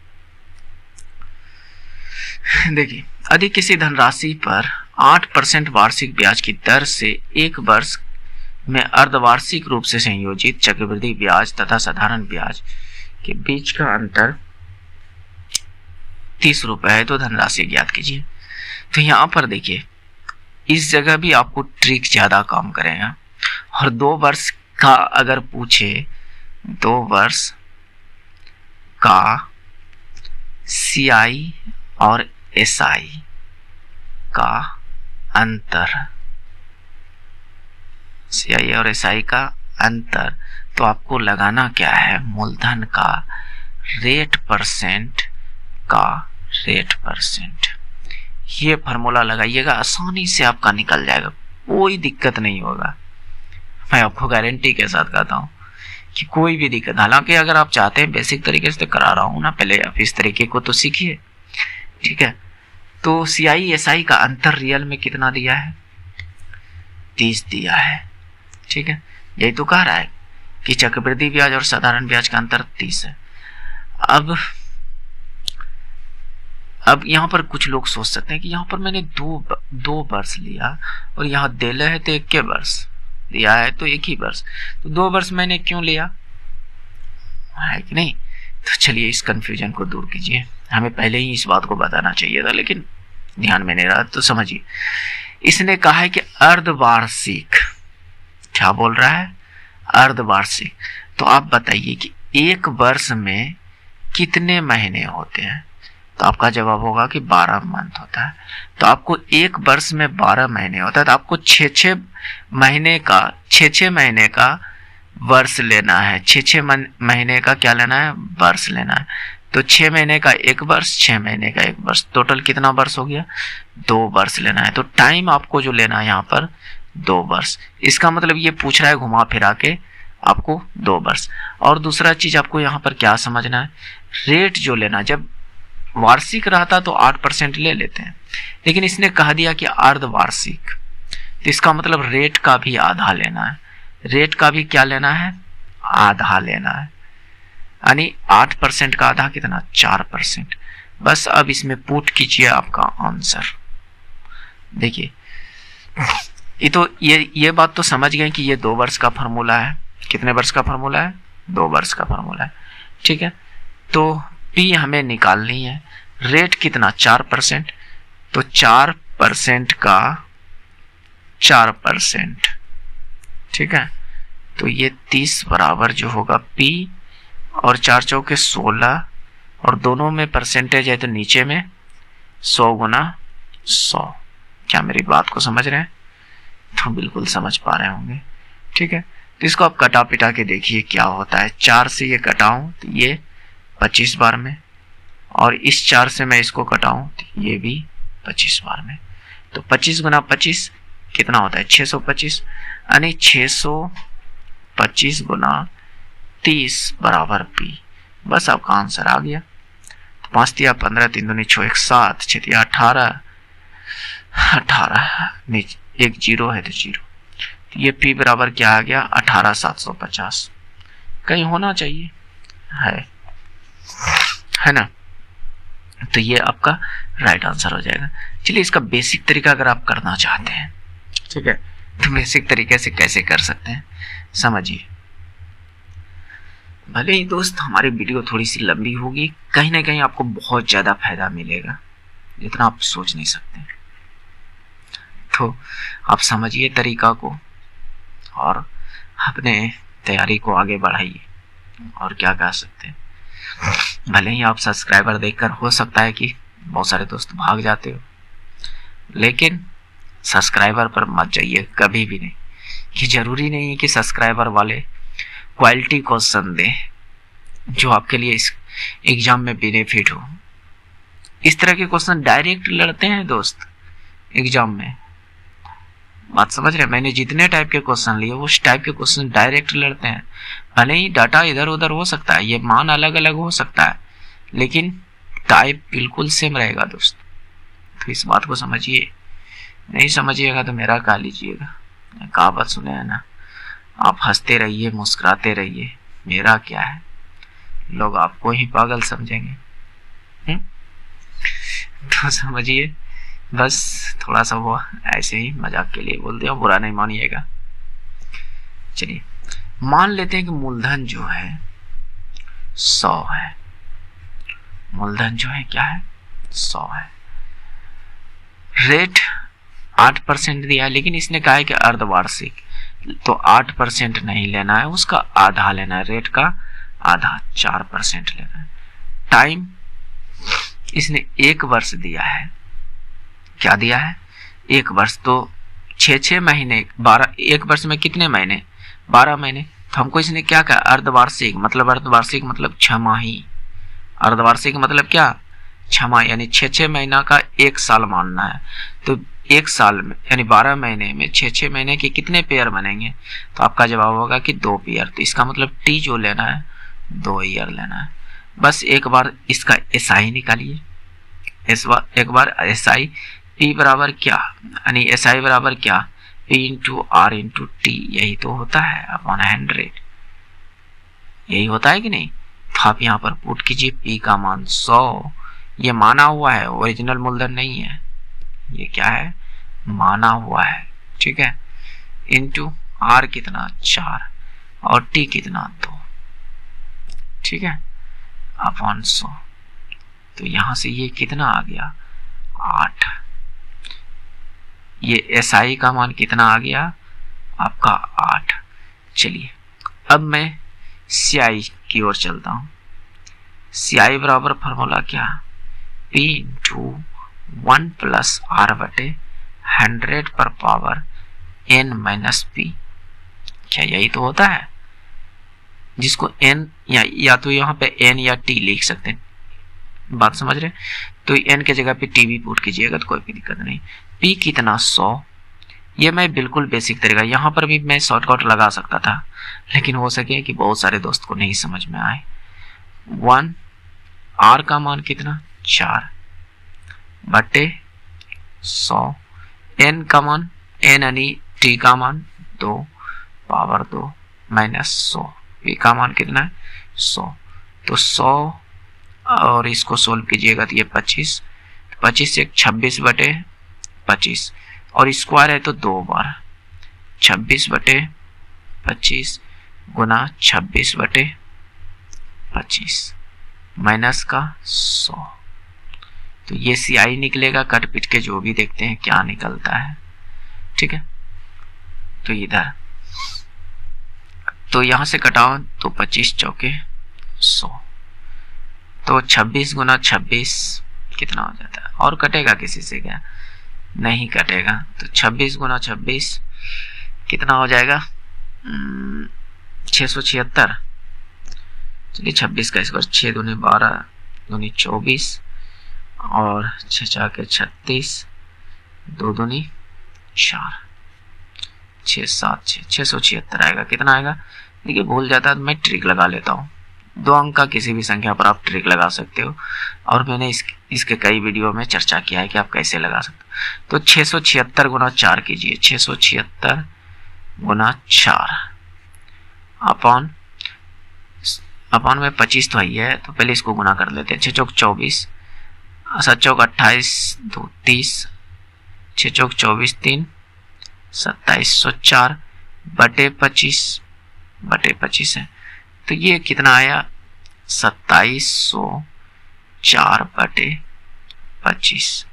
देखिए, यदि किसी धनराशि पर 8% वार्षिक ब्याज की दर से एक वर्ष में अर्धवार्षिक रूप से संयोजित चक्रवृद्धि ब्याज तथा साधारण ब्याज के बीच का अंतर 30 रुपए है, तो धनराशि ज्ञात कीजिए। तो यहाँ पर देखिए, इस जगह भी आपको ट्रिक ज्यादा काम करेगा। और 2 वर्ष का अगर पूछे, 2 वर्ष का CI और SI का अंतर, CI और SI का अंतर, तो आपको लगाना क्या है? मूलधन का रेट परसेंट का रेट परसेंट। ये फार्मूला लगाइएगा, आसानी से आपका निकल जाएगा, कोई दिक्कत नहीं होगा। मैं आपको गारंटी के साथ कहता हूँ कि कोई भी दिक्कत, हालांकि अगर आप चाहते हैं बेसिक तरीके से तो करा रहा हूँ ना, पहले आप इस तरीके को तो सीखिए। ठीक है, तो CI SI का अंतर रियल में कितना दिया है? 30 दिया है। ठीक है, यही तो कह रहा है कि चक्रवृद्धि ब्याज और साधारण ब्याज का अंतर 30 है। अब यहाँ पर कुछ लोग सोच सकते हैं कि यहाँ पर मैंने दो वर्ष लिया और यहाँ देले है तो एक के वर्ष दिया है, तो एक ही वर्ष, तो 2 वर्ष मैंने क्यों लिया, है कि नहीं? तो चलिए इस कंफ्यूजन को दूर कीजिए। हमें पहले ही इस बात को बताना चाहिए था, लेकिन ध्यान में नहीं रहा। तो समझिए, इसने कहा है कि अर्धवार्षिक, क्या बोल रहा है? अर्धवार्षिक। तो आप बताइए कि एक वर्ष में कितने महीने होते हैं? तो आपका जवाब होगा कि 12 मंथ होता है। तो आपको एक वर्ष में 12 महीने होता है, तो आपको 6-6 महीने का वर्ष लेना है। 6-6 महीने का क्या लेना है? वर्ष लेना है। तो 6 महीने का एक वर्ष, 6 महीने का एक वर्ष, टोटल कितना वर्ष हो गया? 2 वर्ष लेना है। तो टाइम आपको जो लेना है यहाँ पर 2 वर्ष। इसका मतलब ये पूछ रहा है घुमा फिरा के आपको 2 वर्ष। और दूसरा चीज आपको यहाँ पर क्या समझना है? रेट जो लेना, जब वार्षिक रहता तो 8% ले लेते हैं, लेकिन इसने कह दिया कि अर्धवार्षिक, तो इसका मतलब रेट का भी आधा लेना है। रेट का भी क्या लेना है? आधा लेना है। यानी 8% का आधा कितना? 4%। बस अब इसमें पुट कीजिए आपका आंसर। देखिए, ये बात तो समझ गए कि ये 2 वर्ष का फॉर्मूला है। कितने वर्ष का फॉर्मूला है? 2 वर्ष का फॉर्मूला है। ठीक है, तो P हमें निकालनी है। रेट कितना? 4%। तो 4% का 4%। ठीक है, तो ये 30 बराबर जो होगा P, और 4 चौके 16, और दोनों में परसेंटेज है तो नीचे में 100 गुना 100। क्या मेरी बात को समझ रहे हैं? तो बिल्कुल समझ पा रहे होंगे। ठीक है, तो इसको आप कटा पिटा के देखिए क्या होता है। 4 से ये कटाऊं तो ये 25 बार में, और इस 4 से मैं इसको कटाऊं तो ये भी 25 बार में। तो 25 गुना 25 कितना होता है? 625। यानी 625 गुना 30 बराबर P। बस आपका आंसर आ गया। तो 5 दिया 15, 3 दूनी 6, 1 7, 6 दिया 18, 1 0 है तो 0। तो ये P बराबर क्या आ गया? 18,750 कहीं होना चाहिए, है ना? तो ये आपका राइट आंसर हो जाएगा। चलिए, इसका बेसिक तरीका अगर आप करना चाहते हैं, ठीक है, तो बेसिक तरीके से कैसे कर सकते हैं समझिए। भले ही दोस्त हमारी वीडियो थोड़ी सी लंबी होगी, कहीं ना कहीं आपको बहुत ज्यादा फायदा मिलेगा, जितना आप सोच नहीं सकते। तो आप समझिए तरीका को और अपने तैयारी को आगे बढ़ाइए। और क्या कह सकते हैं, भले ही आप सब्सक्राइबर देखकर हो सकता है कि बहुत सारे दोस्त भाग जाते हो, लेकिन सब्सक्राइबर पर मत जाइए कभी भी नहीं, कि जरूरी नहीं है कि सब्सक्राइबर वाले क्वालिटी क्वेश्चन दें जो आपके लिए इस एग्जाम में बेनिफिट हो। इस तरह के क्वेश्चन डायरेक्ट लड़ते हैं दोस्त एग्जाम में, बात समझ रहे हैं। मैंने जितने टाइप के क्वेश्चन लिए उस टाइप के क्वेश्चन डायरेक्ट लड़ते हैं। भले ही डाटा इधर उधर हो सकता है, ये मान अलग अलग हो सकता है, लेकिन टाइप बिल्कुल सेम रहेगा दोस्त। तो इस बात को समझिए, नहीं समझिएगा तो मेरा कहा लीजिएगा। कहावत सुने है ना, आप हंसते रहिए मुस्कुराते रहिए, मेरा क्या है, लोग आपको ही पागल समझेंगे। तो समझिए, बस थोड़ा सा वो ऐसे ही मजाक के लिए बोल दिया, बुरा नहीं मानिएगा। चलिए मान लेते हैं कि मूलधन जो है 100 है। मूलधन जो है क्या है, 100 है। रेट 8% दिया है, लेकिन इसने कहा है कि अर्धवार्षिक, तो 8% नहीं लेना है, उसका आधा लेना है, रेट का आधा 4% लेना है। टाइम इसने 1 वर्ष दिया है। क्या दिया है, 1 वर्ष, तो 6 महीने, 12, 1 वर्ष में कितने महीने, 12 महीने। तो हमको इसने क्या कहा, अर्धवार्षिक, मतलब अर्धवार्षिक मतलब 6 माही। अर्धवार्षिक मतलब क्या, 6 माह, यानी 6 महीना का 1 साल मानना है। तो 1 साल में यानी 12 महीने में 6 महीने के कितने पेयर बनेंगे, तो आपका जवाब होगा कि 2 पेयर। तो इसका मतलब टी जो लेना है 2 ईयर लेना है। बस एक बार इसका एसआई निकालिए, एक बार एसआई पी बराबर क्या, यानी एसआई बराबर क्या, P into R into T, यही तो होता है अपॉन 100, यही होता है कि नहीं। तो आप यहाँ पर पुट कीजिए, पी का मान 100, ये माना हुआ है, ओरिजिनल मूलधन नहीं है, ये क्या है, माना हुआ है, ठीक है। इंटू आर कितना 4 और टी कितना 2, ठीक है, अपॉन 100। तो यहां से ये कितना आ गया 8। ये एसआई का मान कितना आ गया आपका 8। चलिए अब मैं सीआई की ओर चलता हूं। सीआई बराबर फॉर्मूला क्या, P इंटू 1 प्लस आर बटे 100 पर पावर n माइनस पी। क्या यही तो होता है, जिसको n या तो यहाँ पे n या t लिख सकते हैं, बात समझ रहे। तो n के जगह पे t भी पुट कीजिएगा तो कोई भी दिक्कत नहीं। p कितना 100, ये मैं बिल्कुल बेसिक तरीका, यहाँ पर भी मैं शॉर्टकट लगा सकता था, लेकिन हो सके कि बहुत सारे दोस्त को नहीं समझ में आए। 1 r का मान कितना 4 बटे 100, n का मान n यानी t का मान 2 पावर 2 माइनस 100, p का मान कितना है 100। तो 100 और इसको सोल्व कीजिएगा तो ये 25, 25 से 26 बटे 25 और स्क्वायर है तो 2 बार 26 बटे 25 गुना 26 बटे 25 माइनस का 100। तो ये सीआई निकलेगा, कट पिट के जो भी देखते हैं क्या निकलता है, ठीक है। तो इधर तो यहां से कटाओ तो 25 चौके 100, तो 26 गुना 26 कितना हो जाता है, और कटेगा किसी से क्या, नहीं कटेगा। तो 26 गुना 26 कितना हो जाएगा 676। चलिए 26 का स्क्वायर 6 दूनी 12 दूनी 24 और 6 चाके 36 2 दूनी 4 6 7 6 676 आएगा। कितना आएगा देखिए, भूल जाता है मैं ट्रिक लगा लेता हूँ। 2 अंक का किसी भी संख्या पर आप ट्रिक लगा सकते हो, और मैंने इसके कई वीडियो में चर्चा किया है कि आप कैसे लगा सकते हो। तो 676 गुना 4 कीजिए, 676 गुना 4 अपॉन में 25 तो ही है, तो पहले इसको गुना कर लेते हैं। 6 चौक 24, 7 चौक 28, 2 30, 6 चौक 24 3 2704 बटे 25 है। तो ये कितना आया 2704 बटे 25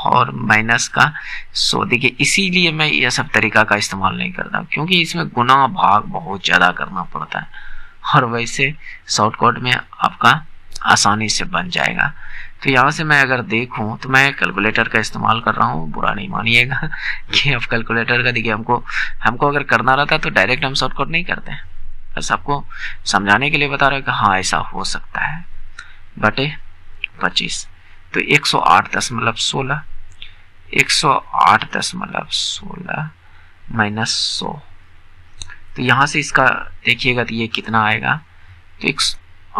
और माइनस का 100। देखिए इसीलिए मैं यह सब तरीका का इस्तेमाल नहीं करता, क्योंकि इसमें गुना भाग बहुत ज्यादा करना पड़ता है, और वैसे शॉर्टकट में आपका आसानी से बन जाएगा। तो यहाँ से मैं अगर देखूं तो मैं कैलकुलेटर का इस्तेमाल कर रहा हूँ, बुरा नहीं मानिएगा कि अब कैलकुलेटर का देखिए, हमको अगर करना रहता तो डायरेक्ट हम शॉर्टकट नहीं करते हैं, बस आपको समझाने के लिए बता रहे हैं कि हाँ ऐसा हो सकता है। बटे 25 तो 108.16 108.16 माइनस 100। तो यहाँ से इसका देखिएगा तो ये कितना आएगा, तो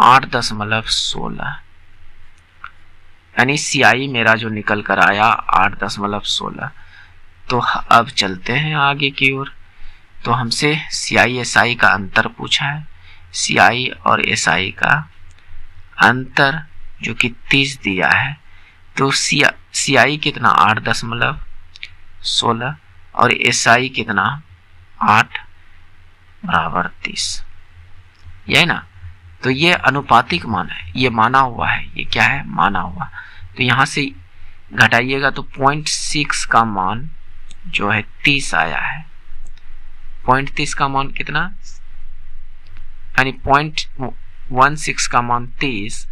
8.16 यानी CI मेरा जो निकल कर आया 8.16। तो अब चलते हैं आगे की ओर। तो हमसे CI SI का अंतर पूछा है, CI और SI का अंतर जो कि 30 दिया है। तो CI कितना 8.16 और SI कितना 8 बराबर 30, यही ना। तो ये अनुपातिक मान है, ये माना हुआ है, ये क्या है माना हुआ। तो यहाँ से घटाइएगा तो 0.6 का मान जो है 30 आया है। 0.30 का मान कितना, यानी 0.16 का मान 30।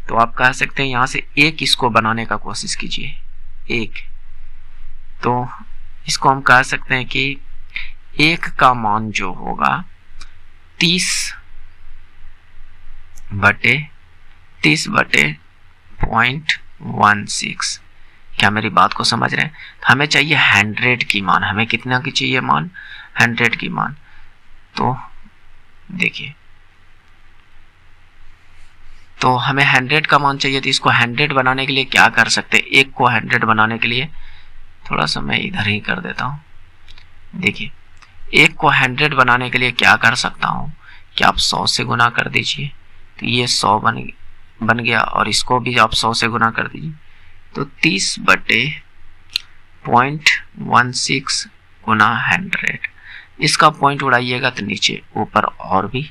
तो आप कह सकते हैं यहाँ से एक इसको बनाने का कोशिश कीजिए, एक। तो इसको हम कह सकते हैं कि एक का मान जो होगा 30 बटे 0.16। क्या मेरी बात को समझ रहे हैं? हमें चाहिए 100 की मान, हमें कितना की चाहिए मान, 100 की मान। तो देखिए, तो हमें 100 का मान चाहिए, तो इसको 100 बनाने के लिए क्या कर सकते हैं, एक को 100 बनाने के लिए थोड़ा सा मैं इधर ही कर देता हूँ। देखिए, एक को 100 बनाने के लिए क्या कर सकता हूँ कि आप 100 से गुना कर दीजिए, तो ये 100 बन गया, और इसको भी आप 100 से गुना कर दीजिए। तो 30 बटे 0.16 गुना 100, इसका पॉइंट उड़ाइएगा तो नीचे ऊपर और भी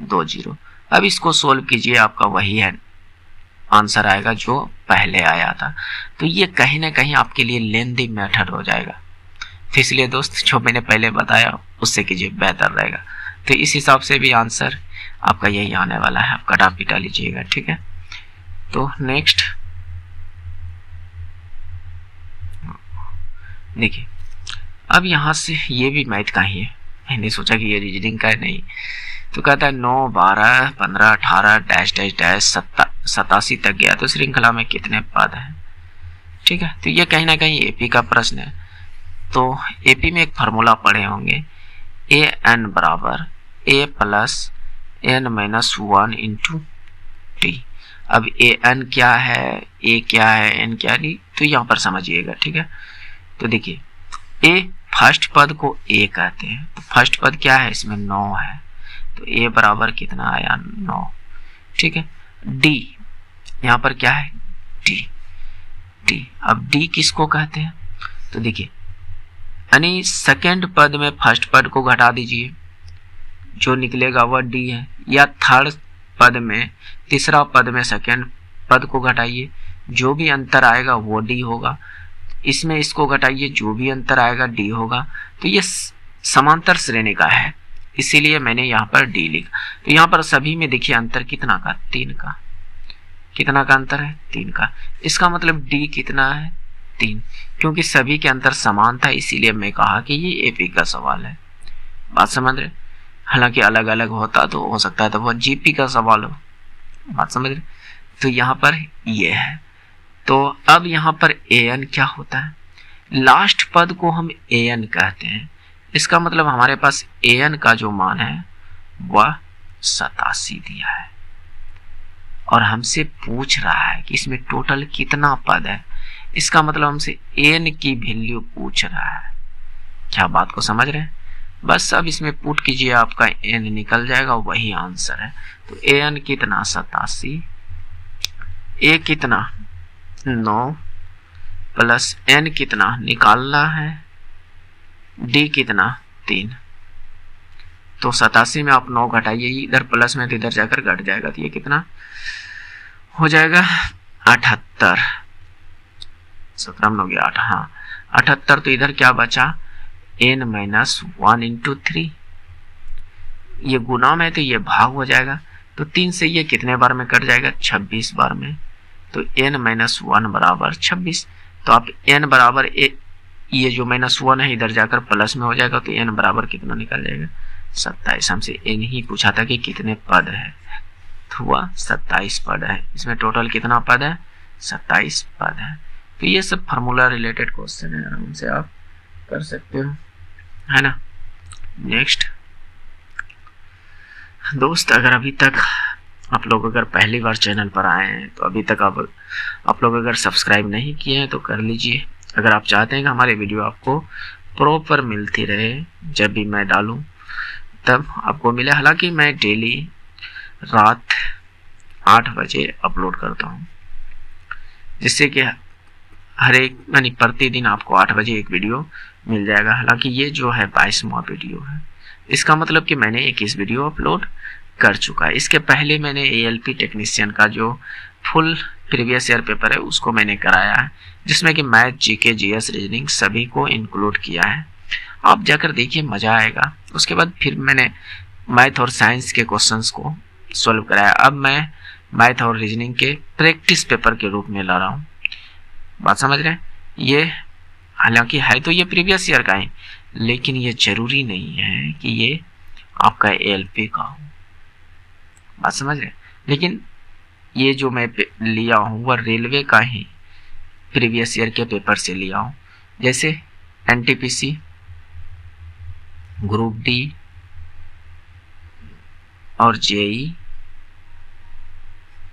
2 जीरो। अब इसको सोल्व कीजिए, आपका वही है आंसर आएगा जो पहले आया था। तो ये कहीं ना कहीं आपके लिए लेंथी मेथड हो जाएगा, तो इसलिए दोस्त जो मैंने पहले बताया उससे कीजिए, बेहतर रहेगा। तो इस हिसाब से भी आंसर आपका यही आने वाला है, आप कटा पिटा लीजिएगा, ठीक है। तो नेक्स्ट देखिए, अब यहाँ से ये भी मैथ का ही है, मैंने सोचा कि ये रीजनिंग का है, नहीं। तो कहता है 9, 12, 15, 18 डैश डैश डैश 87 तक गया तो श्रृंखला में कितने पद हैं, ठीक है। तो ये कहीं ना कहीं एपी का प्रश्न है। तो एपी में एक फार्मूला पढ़े होंगे, an बराबर a plus n minus 1 into T. अब an क्या है, a क्या है, n क्या है, तो यहाँ पर समझिएगा, ठीक है। तो देखिए, a फर्स्ट पद को a कहते हैं, तो फर्स्ट पद क्या है, इसमें 9 है, तो a बराबर कितना आया 9, ठीक है। d यहाँ पर क्या है d। अब d किसको कहते हैं, तो देखिए, यानी सेकेंड पद में फर्स्ट पद को घटा दीजिए, जो निकलेगा वह d है, या थर्ड पद में तीसरा पद में सेकेंड पद को घटाइए, जो भी अंतर आएगा वो d होगा। इसमें इसको घटाइए, जो भी अंतर आएगा d होगा। तो ये समांतर श्रेणी का है, इसीलिए मैंने यहाँ पर d लिखा। तो यहाँ पर सभी में देखिए अंतर कितना का, 3 का। कितना का अंतर है, 3 का। इसका मतलब d कितना है, 3, क्योंकि सभी के अंतर समान था, इसीलिए मैं कहा कि ये एपी का सवाल है। बात समझ रहे? हालांकि अलग अलग होता तो हो सकता है तो वो जीपी का सवाल हो, बात समझ रहे? तो यहाँ पर ये है। तो अब यहाँ पर an क्या होता है, लास्ट पद को हम an कहते हैं। इसका मतलब हमारे पास an का जो मान है वह 87 दिया है, और हमसे पूछ रहा है कि इसमें टोटल कितना पद है। इसका मतलब हमसे n की वैल्यू पूछ रहा है। क्या बात को समझ रहे हैं? बस अब इसमें पुट कीजिए, आपका n निकल जाएगा, वही आंसर है। तो an कितना 87, a कितना 9 प्लस n कितना निकालना है, d कितना 3। तो 87 में आप 9 घटाइए, इधर प्लस में तो इधर जाकर घट जाएगा, तो ये कितना हो जाएगा 78। 17 में हो गया 8, हाँ 78। तो इधर क्या बचा, n माइनस 1 इंटू 3। ये गुना में तो ये भाग हो जाएगा, तो 3 से ये कितने बार में कट जाएगा, 26 बार में। तो n-1 बराबर 26। तो आप n बराबर ये जो -1 है इधर जाकर प्लस में हो जाएगा, तो n बराबर कितना निकल जाएगा 27। हमसे n ही पूछा था कि कितने पद है, तो हुआ 27 पद है। इसमें टोटल कितना पद है, 27 पद है। तो ये सब फार्मूला रिलेटेड क्वेश्चन है, आराम से आप कर सकते हो, है ना। नेक्स्ट दोस्त, अगर अभी तक आप लोग अगर पहली बार चैनल पर आए हैं तो अभी तक आप लोग अगर सब्सक्राइब नहीं किए हैं तो कर लीजिए। अगर आप चाहते हैं कि हमारे वीडियो आपको प्रॉपर मिलती रहे, जब भी मैं डालूं तब आपको मिले। हालांकि मैं डेली रात 8 बजे अपलोड करता हूं, जिससे कि हर एक यानी प्रतिदिन आपको 8 बजे एक वीडियो मिल जाएगा। हालांकि ये जो है 22वां वीडियो है, इसका मतलब कि मैंने 21 वीडियो अपलोड कर चुका है। इसके पहले मैंने ALP टेक्नीशियन का जो फुल प्रीवियस ईयर पेपर है उसको मैंने कराया है, जिसमें कि मैथ, GK, GS, रीजनिंग सभी को इंक्लूड किया है। आप जाकर देखिए, मजा आएगा। उसके बाद फिर मैंने मैथ और साइंस के क्वेश्चंस को सॉल्व कराया। अब मैं मैथ और रीजनिंग के प्रैक्टिस पेपर के रूप में ला रहा हूँ। बात समझ रहे हैं? ये हालांकि है तो ये प्रीवियस ईयर का है, लेकिन ये जरूरी नहीं है कि ये आपका ALP का हो। बात समझ रहे हैं? लेकिन ये जो मैं लिया हूँ वह रेलवे का ही प्रीवियस ईयर के पेपर से लिया हूँ, जैसे NTPC, ग्रुप D और JEE,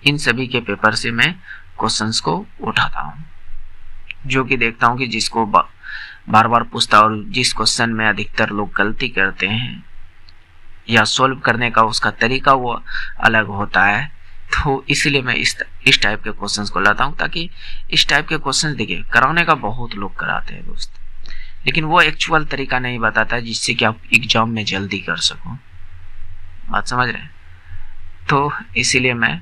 इन सभी के पेपर से मैं क्वेश्चंस को उठाता हूँ, जो कि देखता हूँ कि जिसको बार बार पूछता और जिस क्वेश्चन में अधिकतर लोग गलती करते हैं या सॉल्व करने का उसका तरीका वो अलग होता है, तो इसलिए मैं इस टाइप के क्वेश्चंस को लाता हूँ, ताकि इस टाइप के क्वेश्चंस देखिए कराने का बहुत लोग कराते हैं दोस्त, लेकिन वो एक्चुअल तरीका नहीं बताता जिससे कि आप एग्जाम में जल्दी कर सको। बात समझ रहे हैं? तो इसीलिए मैं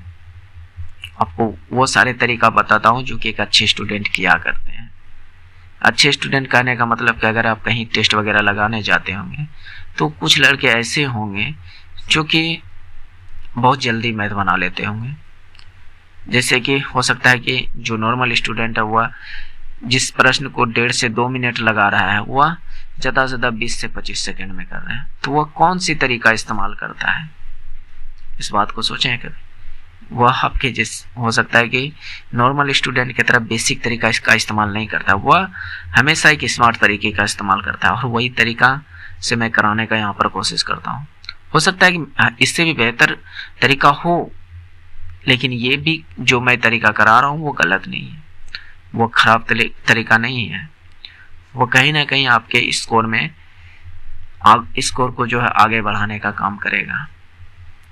आपको वो सारे तरीका बताता हूँ जो कि एक अच्छे स्टूडेंट किया करते हैं। अच्छे स्टूडेंट कहने का मतलब कि अगर आप कहीं टेस्ट वगैरह लगाने जाते होंगे तो कुछ लड़के ऐसे होंगे जो कि बहुत जल्दी मैथ बना लेते होंगे। जैसे कि हो सकता है कि जो नॉर्मल स्टूडेंट है वह जिस प्रश्न को 1.5 से 2 मिनट लगा रहा है वह ज़्यादा से ज़्यादा 20 से 25 सेकंड में कर रहे हैं, तो वह कौन सी तरीका इस्तेमाल करता है, इस बात को सोचें कभी। वह आपके हो सकता है कि नॉर्मल स्टूडेंट की तरह बेसिक तरीका इसका इस्तेमाल नहीं करता, वह हमेशा एक स्मार्ट तरीके का इस्तेमाल करता है, और वही तरीका से मैं कराने का यहाँ पर कोशिश करता हूँ। हो सकता है कि इससे भी बेहतर तरीका हो, लेकिन ये भी जो मैं तरीका करा रहा हूँ वो गलत नहीं है, वो खराब तरीका नहीं है, वो कहीं ना कहीं आपके स्कोर को जो है आगे बढ़ाने का काम करेगा।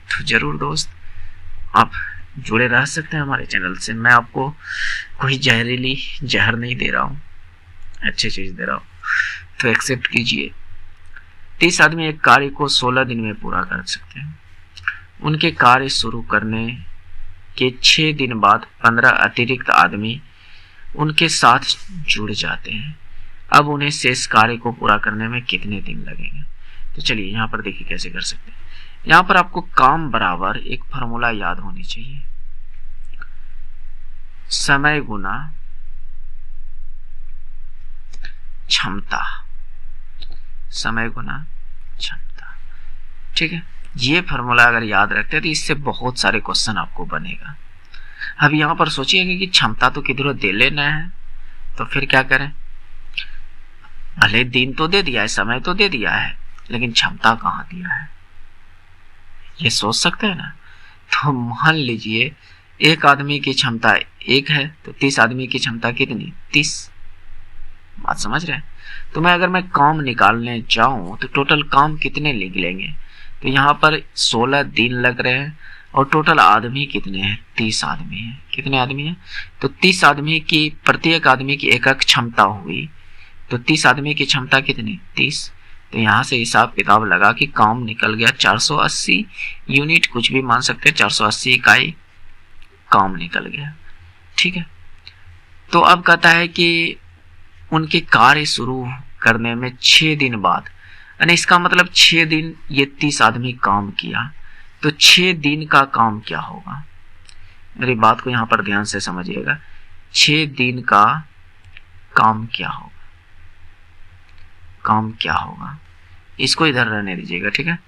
तो जरूर दोस्त आप जुड़े रह सकते हैं हमारे चैनल से। मैं आपको कोई जहरीली जहर नहीं दे रहा हूँ, अच्छी चीज दे रहा हूँ, तो एक्सेप्ट कीजिए। 30 आदमी एक कार्य को 16 दिन में पूरा कर सकते हैं। उनके कार्य शुरू करने के 6 दिन बाद 15 अतिरिक्त आदमी उनके साथ जुड़ जाते हैं। अब उन्हें शेष कार्य को पूरा करने में कितने दिन लगेंगे? तो चलिए यहाँ पर देखिए कैसे कर सकते हैं। यहाँ पर आपको काम बराबर एक फॉर्मूला याद होनी चाहिए, समय गुना क्षमता, समय गुना क्षमता। ठीक है, ये फॉर्मूला अगर याद रखते हैं तो इससे बहुत सारे क्वेश्चन आपको बनेगा। अब यहाँ पर सोचिएगा कि क्षमता तो किधरों दे लेना है, तो फिर क्या करें? भले दिन तो दे दिया है, समय तो दे दिया है, लेकिन क्षमता कहाँ दिया है, ये सोच सकते हैं ना। तो मान लीजिए एक आदमी की क्षमता 1 है, तो 30 आदमी की क्षमता कितनी? 30। बात समझ रहे हैं? तो अगर मैं काम निकालने जाऊं तो टोटल काम कितने निकलेंगे? तो यहाँ पर 16 दिन लग रहे हैं, और टोटल आदमी कितने हैं? 30 आदमी हैं। कितने आदमी हैं? तो 30 आदमी की, प्रत्येक आदमी की एक क्षमता हुई, तो 30 आदमी की क्षमता कितनी? 30। तो यहाँ से हिसाब किताब लगा कि काम निकल गया 480 यूनिट, कुछ भी मान सकते हैं, 480 इकाई काम निकल गया। ठीक है, तो अब कहता है कि उनके कार्य शुरू करने में 6 दिन बाद, यानी इसका मतलब 6 दिन ये 30 आदमी काम किया, तो 6 दिन का काम क्या होगा? मेरी बात को यहाँ पर ध्यान से समझिएगा। 6 दिन का काम क्या होगा, काम क्या होगा, इसको इधर रहने दीजिएगा, ठीक है।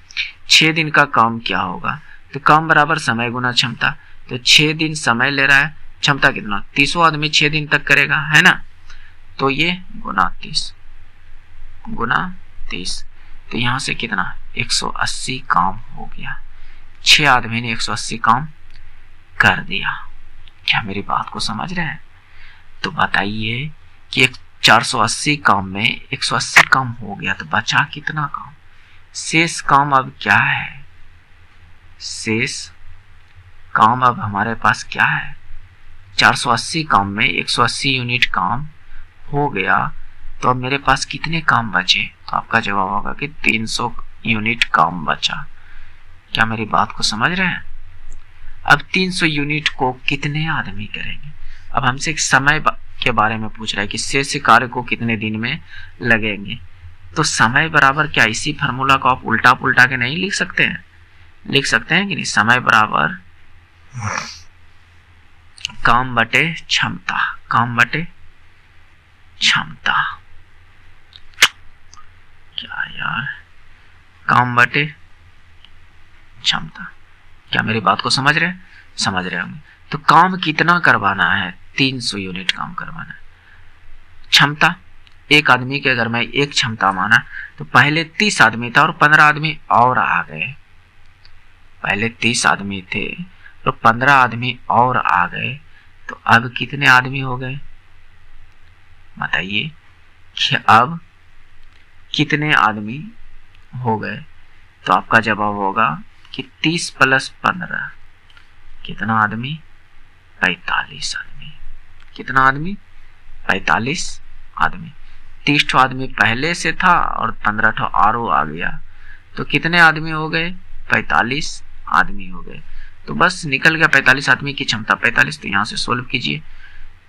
6 दिन का काम क्या होगा, तो काम बराबर समय गुना क्षमता। तो 6 दिन समय ले रहा है, क्षमता कितना, 30 आदमी 6 दिन तक करेगा, है ना। तो ये गुना 30 गुना 30, तो यहां से कितना 180 काम हो गया। 6 आदमी ने 180 काम कर दिया। क्या मेरी बात को समझ रहे हैं? तो बताइए कि 480 काम में 180 काम हो गया, तो बचा कितना काम, शेष काम अब क्या है, शेष काम अब हमारे पास क्या है। 480 काम में 180 यूनिट काम हो गया, तो अब मेरे पास कितने काम बचे, तो आपका जवाब होगा कि 300 यूनिट काम बचा। क्या मेरी बात को समझ रहे हैं? अब 300 यूनिट को कितने आदमी करेंगे। अब हमसे एक समय के बारे में पूछ रहा है कि शेष कार्य को कितने दिन में लगेंगे। तो समय बराबर क्या, इसी फार्मूला को आप उल्टा पुल्टा के नहीं लिख सकते हैं, लिख सकते हैं कि नहीं। समय बराबर काम बटे क्षमता, काम बटे क्षमता, क्या यार, काम बटे क्षमता। क्या मेरी बात को समझ रहे हैं? समझ रहे होंगे। तो काम कितना करवाना है, 300 यूनिट काम करवाना है। क्षमता, एक आदमी के अगर मैं एक क्षमता माना, तो पहले 30 आदमी था और 15 आदमी और आ गए। पहले 30 आदमी थे तो 15 आदमी और आ गए, तो अब कितने आदमी हो गए, बताइए कि अब कितने आदमी हो गए। तो आपका जवाब होगा कि 30 + 15 कितना आदमी, 45 आदमी। कितना आदमी, 45 आदमी। 30 आदमी पहले से था और 15 और आ गया, तो कितने आदमी हो गए, 45 आदमी हो गए। तो बस निकल गया 45 आदमी की क्षमता 45। तो यहां से सोल्व कीजिए,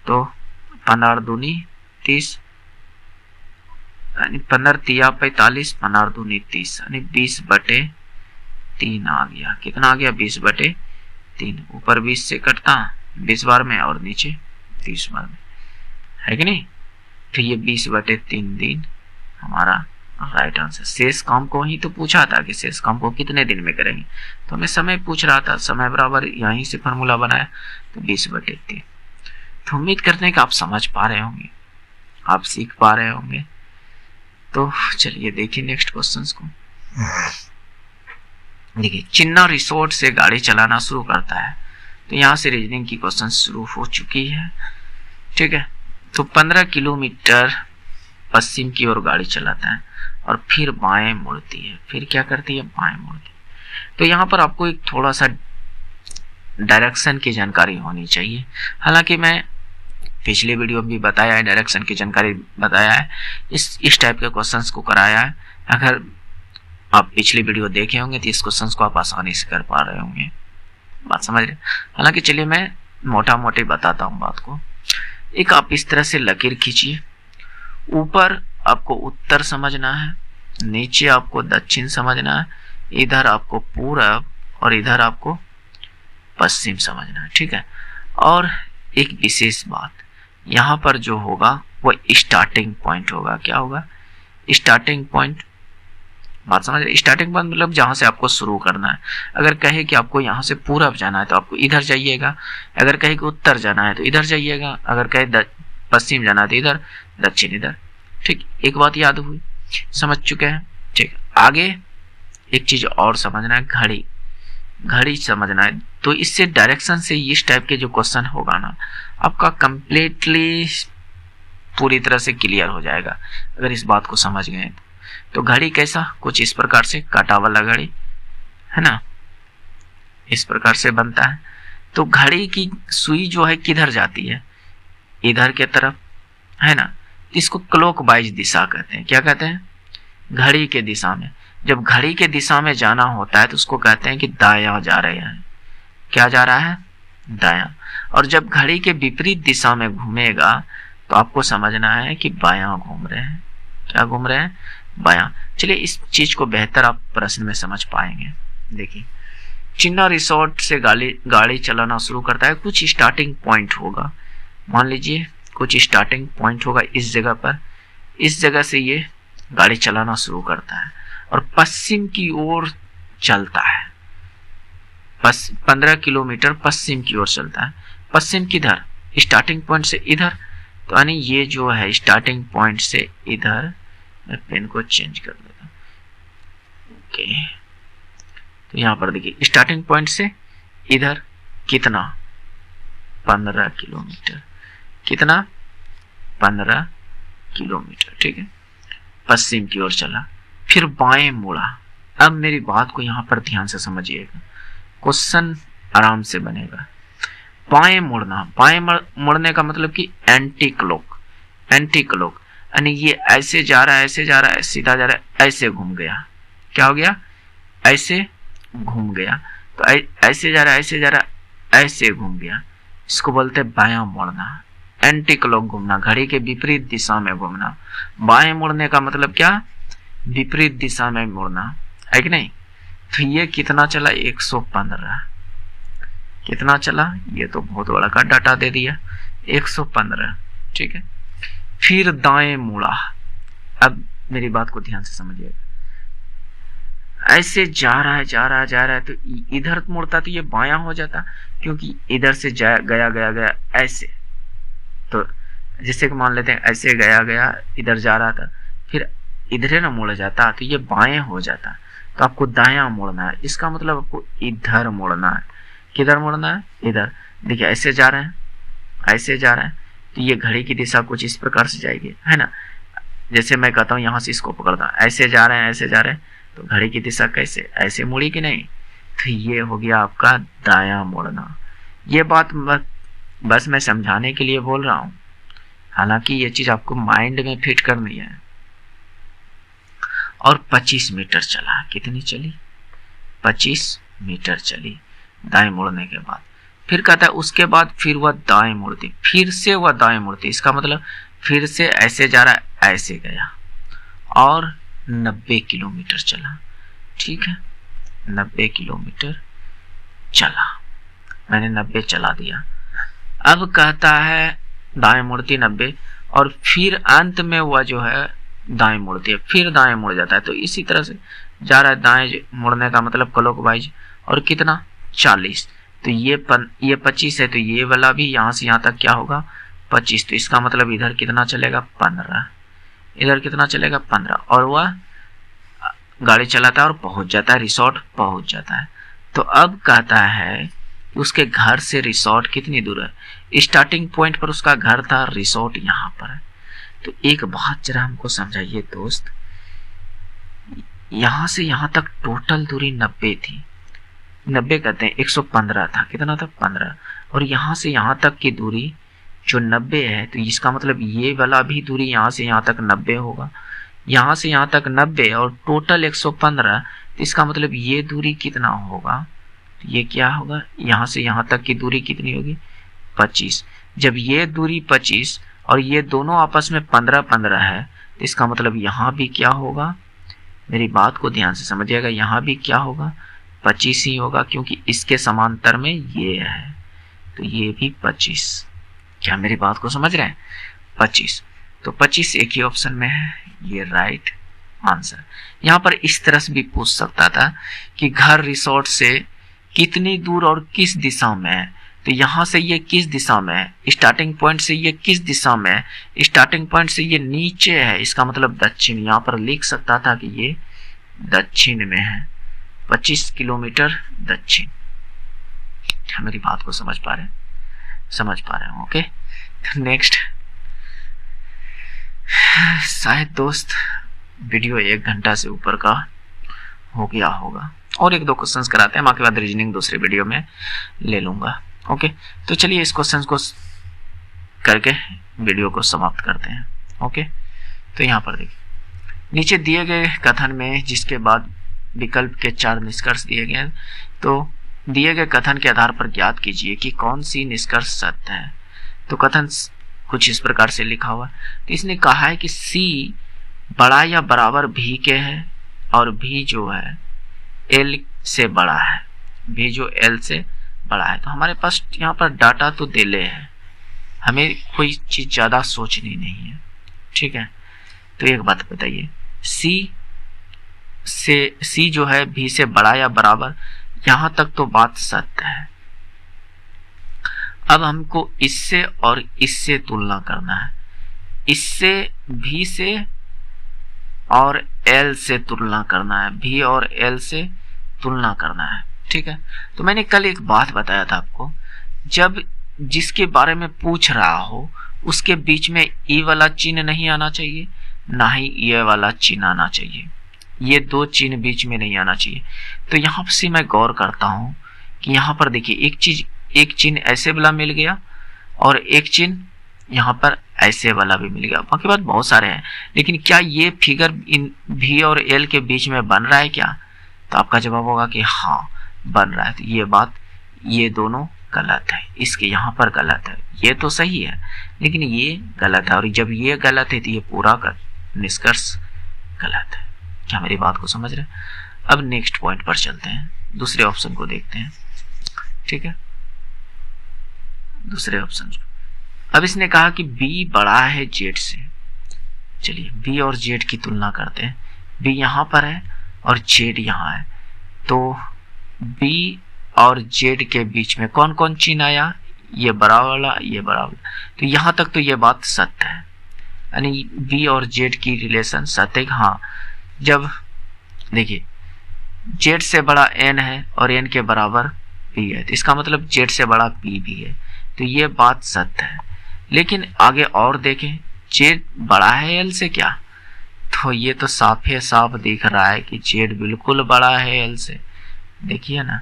तो 15 दूनी 30, यानी 15 तिया 45, 15 दूनी 30, यानी 20/3 आ गया। कितना आ गया, 20/3। ऊपर 20 से कटता 20 बार में और नीचे 30 बार में, है कि नहीं। तो ये 20/3 दिन हमारा राइट आंसर। शेष काम को ही तो पूछा था कि शेष काम को कितने दिन में करेंगे, तो हमें समय पूछ रहा था। समय बराबर यहीं से फॉर्मूला बनाया, तो 20/3। तो उम्मीद करते हैं कि आप समझ पा रहे होंगे, आप सीख पा रहे होंगे। तो चलिए देखिए नेक्स्ट क्वेश्चंस को। देखिए, चिन्ना रिसोर्ट से गाड़ी चलाना शुरू करता है, तो यहाँ से रीजनिंग की क्वेश्चन शुरू हो चुकी है, ठीक है। तो 15 किलोमीटर पश्चिम की ओर गाड़ी चलाता है और फिर बाएं मुड़ती है। फिर क्या करती है, बाएं मुड़ती है। तो यहाँ पर आपको एक थोड़ा सा डायरेक्शन की जानकारी होनी चाहिए। हालांकि मैं पिछले वीडियो में भी बताया है, डायरेक्शन की जानकारी बताया है, इस टाइप के क्वेश्चंस को कराया है। अगर आप पिछली वीडियो देखे होंगे तो इस क्वेश्चंस को आप आसानी से कर पा रहे होंगे, बात समझ रहे। हालांकि चलिए मैं मोटा मोटी बताता हूँ बात को। एक आप इस तरह से लकीर खींचिए, ऊपर आपको उत्तर समझना है, नीचे आपको दक्षिण समझना है, इधर आपको पूरब और इधर आपको पश्चिम समझना है, ठीक है। और एक विशेष बात, यहाँ पर जो होगा वो स्टार्टिंग पॉइंट होगा। क्या होगा, स्टार्टिंग पॉइंट, बात समझ रहे। स्टार्टिंग पॉइंट मतलब जहां से आपको शुरू करना है। अगर कहे कि आपको यहाँ से पूरब जाना है तो आपको इधर जाइएगा, अगर कहे कि उत्तर जाना है तो इधर जाइएगा, अगर कहे पश्चिम जाना है तो इधर, दक्षिण इधर, ठीक। एक बात याद हुई, समझ चुके हैं, ठीक। आगे एक चीज और समझना है, घड़ी, घड़ी समझना है। तो इससे डायरेक्शन से इस टाइप के जो क्वेश्चन होगा ना, आपका कंप्लीटली पूरी तरह से क्लियर हो जाएगा अगर इस बात को समझ गए। तो घड़ी कैसा, कुछ इस प्रकार से, कांटा वाला घड़ी है ना, इस प्रकार से बनता है। तो घड़ी की सुई जो है किधर जाती है, इधर के तरफ, है ना। इसको क्लॉकवाइज दिशा कहते हैं। क्या कहते हैं, घड़ी के दिशा में। जब घड़ी के दिशा में जाना होता है तो उसको कहते हैं कि दायां जा रहे हैं। क्या जा रहा है, दायां। और जब घड़ी के विपरीत दिशा में घूमेगा तो आपको समझना है कि बायां घूम रहे हैं। क्या घूम रहे हैं, बायां। चलिए इस चीज को बेहतर आप प्रश्न में समझ पाएंगे। देखिए, चिन्ना रिसोर्ट से गाड़ी चलाना शुरू करता है। कुछ स्टार्टिंग पॉइंट होगा, मान लीजिए कुछ स्टार्टिंग पॉइंट होगा इस जगह पर। इस जगह से ये गाड़ी चलाना शुरू करता है और पश्चिम की ओर चलता है। 15 किलोमीटर पश्चिम की ओर चलता है। पश्चिम किधर? स्टार्टिंग पॉइंट से इधर। तो यानी ये जो है स्टार्टिंग पॉइंट से इधर, मैं पेन को चेंज कर देता हूं। ओके, तो यहां पर देखिए स्टार्टिंग पॉइंट से इधर कितना? 15 किलोमीटर। कितना? 15 किलोमीटर, ठीक है। पश्चिम की ओर चला, फिर बाएं मुड़ा। अब मेरी बात को यहां पर ध्यान से समझिएगा, क्वेश्चन आराम से बनेगा। बाएं मुड़ना, बाएं मुड़ने का मतलब कि एंटी क्लॉक। एंटी क्लॉक यानी ये ऐसे जा रहा है, ऐसे जा रहा है, सीधा जा रहा है, ऐसे घूम गया। क्या हो गया? ऐसे घूम गया। तो ऐसे जा रहा है, ऐसे जा रहा है, ऐसे घूम गया। इसको बोलते हैं बायां मुड़ना, एंटी क्लॉक घूमना, घड़ी के विपरीत दिशा में घूमना। बाएं मुड़ने का मतलब क्या? विपरीत दिशा में मुड़ना, है कि नहीं। तो ये कितना चला? 115। कितना चला? ये तो बहुत बड़ा का डाटा दे दिया, 115, ठीक है। फिर दाएं मुड़ा। अब मेरी बात को ध्यान से समझिएगा, ऐसे जा रहा है, जा रहा है, जा रहा है, तो इधर मुड़ता तो ये बायां हो जाता, क्योंकि इधर से गया ऐसे। तो जैसे कि मान लेते हैं ऐसे गया इधर जा रहा था, फिर इधर ना मुड़ जाता तो ये बाएं हो जाता। तो आपको दायां मुड़ना है, इसका मतलब आपको इधर मुड़ना है। किधर मुड़ना है? इधर। देखिए ऐसे जा रहे हैं, ऐसे जा रहे हैं, तो ये घड़ी की दिशा कुछ इस प्रकार से जाएगी, है ना। जैसे मैं कहता हूँ यहाँ से इसको पकड़ता, ऐसे जा रहे हैं, ऐसे जा रहे हैं, तो घड़ी की दिशा कैसे? ऐसे मुड़ी कि नहीं। तो ये हो गया आपका दायां मुड़ना। ये बात बस मैं समझाने के लिए बोल रहा हूं, हालांकि ये चीज आपको माइंड में फिट करनी है। और 25 मीटर चला। कितनी चली? 25 मीटर चली दाएं मुड़ने के बाद। फिर कहता है उसके बाद फिर वह दाएं मुड़ती, फिर से वह दाएं मुड़ती। इसका मतलब फिर से ऐसे जा रहा है, ऐसे गया और 90 किलोमीटर चला, ठीक है। 90 किलोमीटर चला, मैंने 90 चला दिया। अब कहता है दाएं मुड़ती 90, और फिर अंत में वह जो है दाएं मुड़ती है, फिर दाएं मुड़ जाता है। तो इसी तरह से जा रहा है, दाएं मुड़ने का मतलब क्लॉकवाइज। और कितना? 40। तो ये 25 है, तो ये वाला भी यहाँ से यहाँ तक क्या होगा? 25। तो इसका मतलब इधर कितना चलेगा? 15। इधर कितना चलेगा? 15। और वह गाड़ी चलाता है और पहुंच जाता है, रिसोर्ट पहुंच जाता है। तो अब कहता है उसके घर से रिसोर्ट कितनी दूर है? स्टार्टिंग पॉइंट पर उसका घर था, रिसोर्ट यहाँ पर है। तो एक बात जरा हमको समझाइए दोस्त, यहां से यहां तक टोटल दूरी 90 थी, 90 कहते हैं, 115 था। कितना था? 15। और यहां से यहां तक की दूरी जो 90 है, तो इसका मतलब ये वाला भी दूरी यहां से यहां तक 90 होगा। यहां से यहां तक 90 और टोटल 115, तो इसका मतलब ये दूरी कितना होगा? ये क्या होगा? यहां से यहां तक की दूरी कितनी होगी? 25। जब ये दूरी 25 और ये दोनों आपस में 15-15 है, तो इसका मतलब यहां भी क्या होगा? मेरी बात को ध्यान से समझिएगा, यहां भी क्या होगा? 25 ही होगा, क्योंकि इसके समांतर में ये है, तो ये भी 25। क्या मेरी बात को समझ रहे हैं? 25। तो 25 एक ही ऑप्शन में है, ये राइट आंसर। यहां पर इस तरह से भी पूछ सकता था कि घर रिसोर्ट से कितनी दूर और किस दिशा में है। तो यहां से ये किस दिशा में है? स्टार्टिंग पॉइंट से ये किस दिशा में है? स्टार्टिंग पॉइंट से ये नीचे है, इसका मतलब दक्षिण। यहां पर लिख सकता था कि ये दक्षिण में है, 25 किलोमीटर दक्षिण। क्या मेरी बात को समझ पा रहे हैं? समझ पा रहे हैं, ओके। नेक्स्ट, शायद दोस्त वीडियो 1 घंटा से ऊपर का हो गया होगा, और 1-2 क्वेश्चंस कराते हैं, बाकी बाद रीजनिंग दूसरी वीडियो में ले लूंगा, ओके। तो चलिए इस क्वेश्चन को करके वीडियो को समाप्त करते हैं, ओके। तो यहाँ पर देखिए, नीचे दिए गए कथन में जिसके बाद विकल्प के 4 निष्कर्ष दिए गए, तो दिए गए कथन के आधार पर ज्ञात कीजिए कि कौन सी निष्कर्ष सत्य है। तो कथन कुछ इस प्रकार से लिखा हुआ, तो इसने कहा है कि सी बड़ा या बराबर भी के है, और भी जो है एल से बड़ा है, भी जो एल से बड़ा है। तो हमारे पास यहाँ पर डाटा तो दिले है, हमें कोई चीज ज्यादा सोचनी नहीं है, ठीक है। तो एक बात बताइए, सी जो है भी से बड़ा या बराबर, यहां तक तो बात सत्य है। अब हमको इससे और इससे तुलना करना है, इससे भी से और एल से तुलना करना है, भी और एल से तुलना करना है, ठीक है। तो मैंने कल एक बात बताया था आपको, जब जिसके बारे में पूछ रहा हो उसके बीच में ई वाला चिन्ह नहीं आना चाहिए, ना ही ये वाला चिन्ह आना चाहिए, ये दो चिन्ह बीच में नहीं आना चाहिए। तो यहां से मैं गौर करता हूं कि यहां पर देखिए एक चिन्ह ऐसे वाला मिल गया और एक चिन्ह यहाँ पर ऐसे वाला भी मिल गया, बाकी बात बहुत सारे हैं, लेकिन क्या ये फिगर इन भी और एल के बीच में बन रहा है क्या? तो आपका जवाब होगा कि हाँ बन रहा है। तो ये बात, ये दोनों गलत है, इसके यहाँ पर गलत है, ये तो सही है लेकिन ये गलत है, और जब ये गलत है तो ये पूरा निष्कर्ष गलत है। क्या मेरी बात को समझ रहे हैं? अब नेक्स्ट पॉइंट पर चलते हैं, दूसरे ऑप्शन को देखते हैं, ठीक है। दूसरे ऑप्शन, अब इसने कहा कि B बड़ा है Z से। चलिए B और Z की तुलना करते हैं, B यहां पर है और Z यहां है, तो B और Z के बीच में कौन कौन चिन्ह आया? ये बड़ा वाला, ये बड़ा वाला। तो यहां तक तो ये बात सत्य है, यानी B और Z की रिलेशन सत्य है। हाँ, जब देखिए Z से बड़ा N है और N के बराबर P है, तो इसका मतलब Z से बड़ा P भी है, तो ये बात सत्य है। लेकिन आगे और देखें, Z बड़ा है L से क्या? तो ये तो साफ दिख रहा है कि Z बिल्कुल बड़ा है L से, देखिए ना,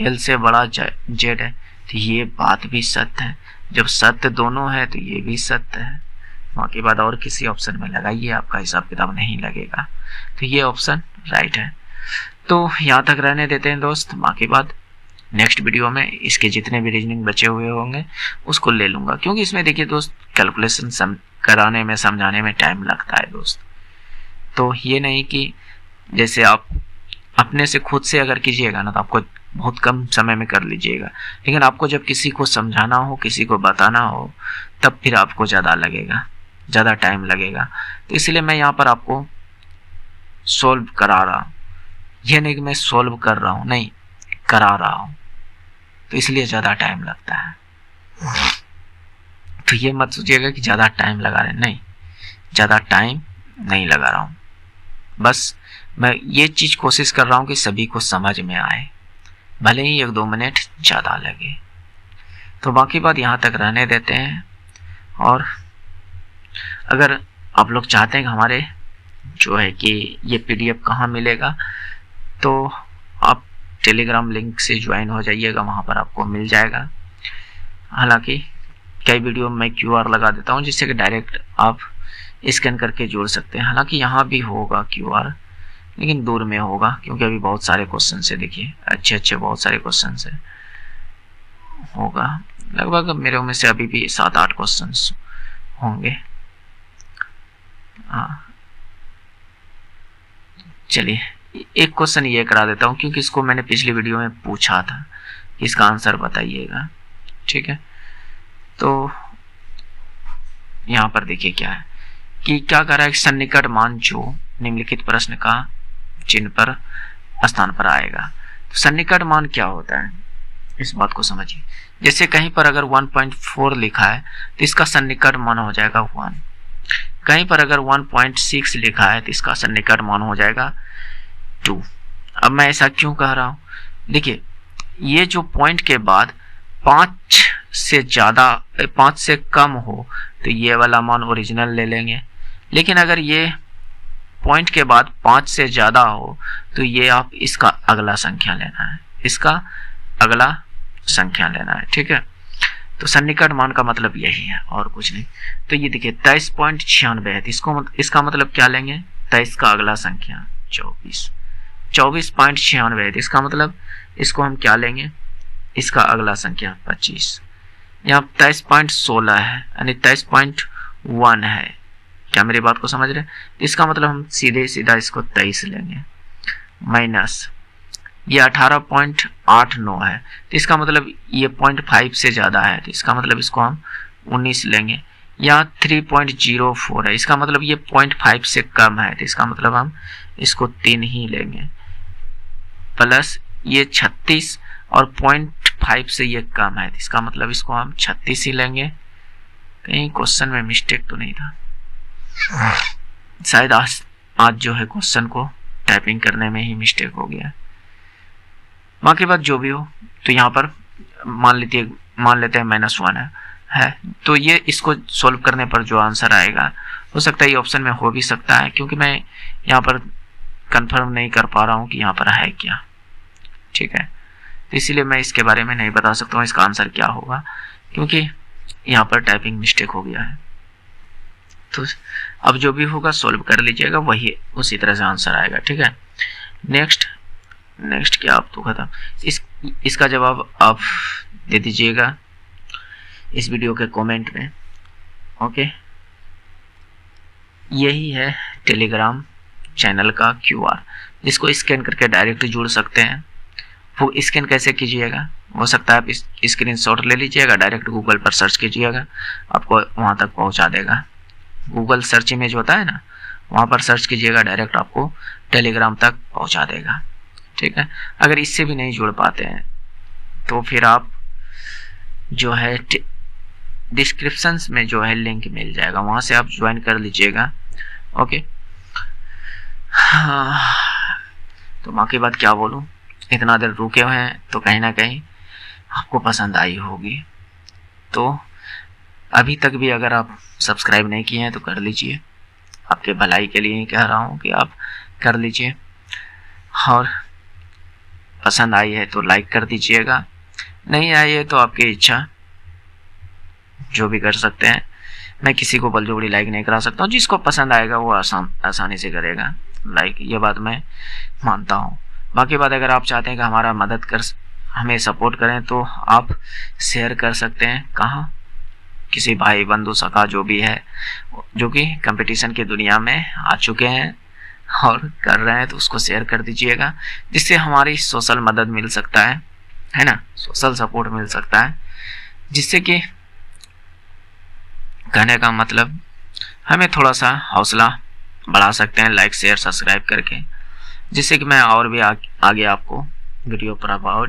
L से बड़ा Z है, तो ये बात भी सत्य है। जब सत्य दोनों है तो ये भी सत्य है। बाकी बात और किसी ऑप्शन में लगाइए, आपका हिसाब किताब नहीं लगेगा, तो ये ऑप्शन राइट है। तो यहाँ तक रहने देते हैं दोस्त, बाकी बात नेक्स्ट वीडियो में इसके जितने भी रीजनिंग बचे हुए होंगे उसको ले लूंगा, क्योंकि इसमें देखिए दोस्त कैलकुलेशन कराने में, समझाने में टाइम लगता है दोस्त। तो ये नहीं कि जैसे आप अपने से खुद से अगर कीजिएगा ना तो आपको बहुत कम समय में कर लीजिएगा, लेकिन आपको जब किसी को समझाना हो, किसी को बताना हो, तब फिर आपको ज़्यादा लगेगा, ज़्यादा टाइम लगेगा। तो इसलिए मैं यहाँ पर आपको सोल्व करा रहा हूँ, ये नहीं कि मैं सोल्व कर रहा हूँ, नहीं, करा रहा हूँ, तो इसलिए ज़्यादा टाइम लगता है। तो ये मत सोचिएगा कि ज़्यादा टाइम लगा रहे, नहीं, ज़्यादा टाइम नहीं लगा रहा हूँ, बस मैं ये चीज़ कोशिश कर रहा हूँ कि सभी को समझ में आए, भले ही 1-2 मिनट ज़्यादा लगे। तो बाकी बात यहाँ तक रहने देते हैं, और अगर आप लोग चाहते हैं कि हमारे जो है कि ये PDF कहाँ मिलेगा, तो आप टेलीग्राम लिंक से ज्वाइन हो जाइएगा, वहाँ पर आपको मिल जाएगा। हालांकि कई वीडियो में QR लगा देता हूँ जिससे कि डायरेक्ट आप स्कैन करके जोड़ सकते हैं। हालांकि यहाँ भी होगा QR, लेकिन दूर में होगा, क्योंकि अभी बहुत सारे क्वेश्चन है, देखिए अच्छे बहुत सारे क्वेश्चन है, होगा लगभग मेरे में से अभी भी 7-8 क्वेश्चन होंगे। हाँ चलिए एक क्वेश्चन ये करा देता हूँ, क्योंकि इसको मैंने पिछली वीडियो में पूछा था, इसका आंसर बताइएगा, ठीक है। तो यहाँ पर देखिए क्या है कि क्या कर रहा है, सन्निकट मान जो निम्नलिखित प्रश्न का चिन्ह पर स्थान पर आएगा। तो सन्निकट मान क्या होता है, इस बात को समझिए। जैसे कहीं पर अगर 1.4 लिखा है तो इसका सन्निकट मान हो जाएगा 1, कहीं पर अगर 1.6 लिखा है तो इसका सन्निकट मान हो जाएगा 2। अब मैं ऐसा क्यों कह रहा हूं, देखिए ये जो पॉइंट के बाद 5 से कम हो तो ये वाला मान ओरिजिनल ले लेंगे, लेकिन अगर ये पॉइंट के बाद 5 से ज्यादा हो तो ये आप इसका अगला संख्या लेना है, इसका अगला संख्या लेना है, ठीक है। तो सन्निकट मान का मतलब यही है और कुछ नहीं। तो ये देखिए 23.96 है, इसका मतलब क्या लेंगे, 23 का अगला संख्या 24.96 है, इसका मतलब इसको हम क्या लेंगे, इसका अगला संख्या 25। यहाँ 23.16 है यानी 23.1 है, क्या मेरी बात को समझ रहे हैं? इसका मतलब हम सीधा इसको 23 लेंगे, माइनस ये 18.89 है, तो इसका मतलब ये 0.5 से ज़्यादा है, तो इसका मतलब इसको हम 19 लेंगे। यहाँ 3.04 है, इसका मतलब ये 0.5 से कम है, तो इसका मतलब हम इसको 3 ही लेंगे। प्लस ये 36 और 0.5 से ये कम है, तो इसका मतलब इसको हम 36 ही लेंगे। कहीं क्वेश्चन में मिस्टेक तो नहीं था, शायद आज जो है क्वेश्चन को टाइपिंग करने में ही मिस्टेक हो गया। बाकी बात जो भी हो, तो यहाँ पर मान लेते हैं -1 है, तो ये इसको सॉल्व करने पर जो आंसर आएगा, हो सकता है ये ऑप्शन में हो भी सकता है, क्योंकि मैं यहाँ पर कंफर्म नहीं कर पा रहा हूँ कि यहाँ पर है क्या। ठीक है, तो इसीलिए मैं इसके बारे में नहीं बता सकता हूँ इसका आंसर क्या होगा, क्योंकि यहाँ पर टाइपिंग मिस्टेक हो गया है। तो अब जो भी होगा सॉल्व कर लीजिएगा, वही उसी तरह से आंसर आएगा। ठीक है, नेक्स्ट क्या, आप तो खत्म। इसका जवाब आप दे दीजिएगा इस वीडियो के कमेंट में। ओके, यही है टेलीग्राम चैनल का QR, जिसको स्कैन करके डायरेक्ट जुड़ सकते हैं। वो स्कैन कैसे कीजिएगा, हो सकता है आप इस स्क्रीनशॉट ले लीजिएगा, डायरेक्ट गूगल पर सर्च कीजिएगा, आपको वहाँ तक पहुँचा देगा। गूगल सर्च इमेज होता है ना, वहाँ पर सर्च कीजिएगा, डायरेक्ट आपको टेलीग्राम तक पहुँचा देगा। ठीक है, अगर इससे भी नहीं जुड़ पाते हैं तो फिर आप जो है डिस्क्रिप्शन में जो है लिंक मिल जाएगा, वहाँ से आप ज्वाइन कर लीजिएगा। ओके, तो बाकी बात क्या बोलूँ, इतना देर रुके हुए हैं तो कहीं ना कहीं आपको पसंद आई होगी। तो अभी तक भी अगर आप सब्सक्राइब नहीं किए हैं तो कर लीजिए, आपके भलाई के लिए ही कह रहा हूँ कि आप कर लीजिए। और पसंद आई है तो लाइक कर दीजिएगा, नहीं आई है तो आपकी इच्छा, जो भी कर सकते हैं। मैं किसी को बलजोड़ी लाइक नहीं करा सकता हूँ, जिसको पसंद आएगा वो आसानी से करेगा लाइक, ये बात मैं मानता हूँ। बाकी बात, अगर आप चाहते हैं कि हमारा मदद कर, हमें सपोर्ट करें, तो आप शेयर कर सकते हैं। कहाँ, किसी भाई बंधु सखा जो भी है, जो कि कंपटीशन की दुनिया में आ चुके हैं और कर रहे हैं, तो उसको शेयर कर दीजिएगा, जिससे हमारी सोशल मदद मिल सकता है ना, सोशल सपोर्ट मिल सकता है, जिससे कि कहने का मतलब हमें थोड़ा सा हौसला बढ़ा सकते हैं लाइक शेयर सब्सक्राइब करके, जिससे कि मैं और भी आगे आपको वीडियो प्रभाव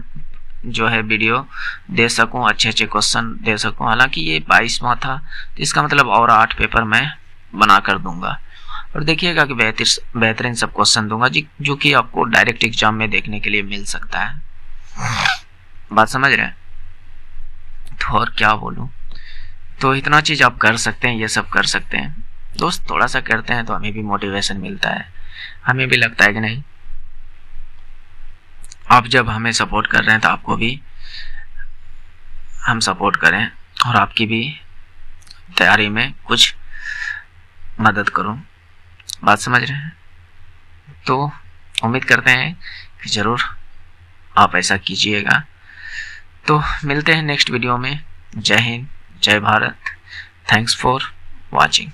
जो है वीडियो दे सकूं, अच्छे क्वेश्चन दे सकूं। हालांकि ये 22वां था, तो इसका मतलब और 8 पेपर मैं बना कर दूंगा, और देखिएगा कि बेहतरीन सब क्वेश्चन दूंगा जो कि आपको डायरेक्ट एग्जाम में देखने के लिए मिल सकता है। बात समझ रहे हैं? तो और क्या बोलूं, तो इतना चीज आप कर सकते हैं, ये सब कर सकते हैं दोस्त। थोड़ा सा करते हैं तो हमें भी मोटिवेशन मिलता है, हमें भी लगता है कि नहीं, आप जब हमें सपोर्ट कर रहे हैं तो आपको भी हम सपोर्ट करें और आपकी भी तैयारी में कुछ मदद करूं। बात समझ रहे हैं? तो उम्मीद करते हैं कि ज़रूर आप ऐसा कीजिएगा। तो मिलते हैं नेक्स्ट वीडियो में। जय हिंद, जय भारत, थैंक्स फॉर वॉचिंग।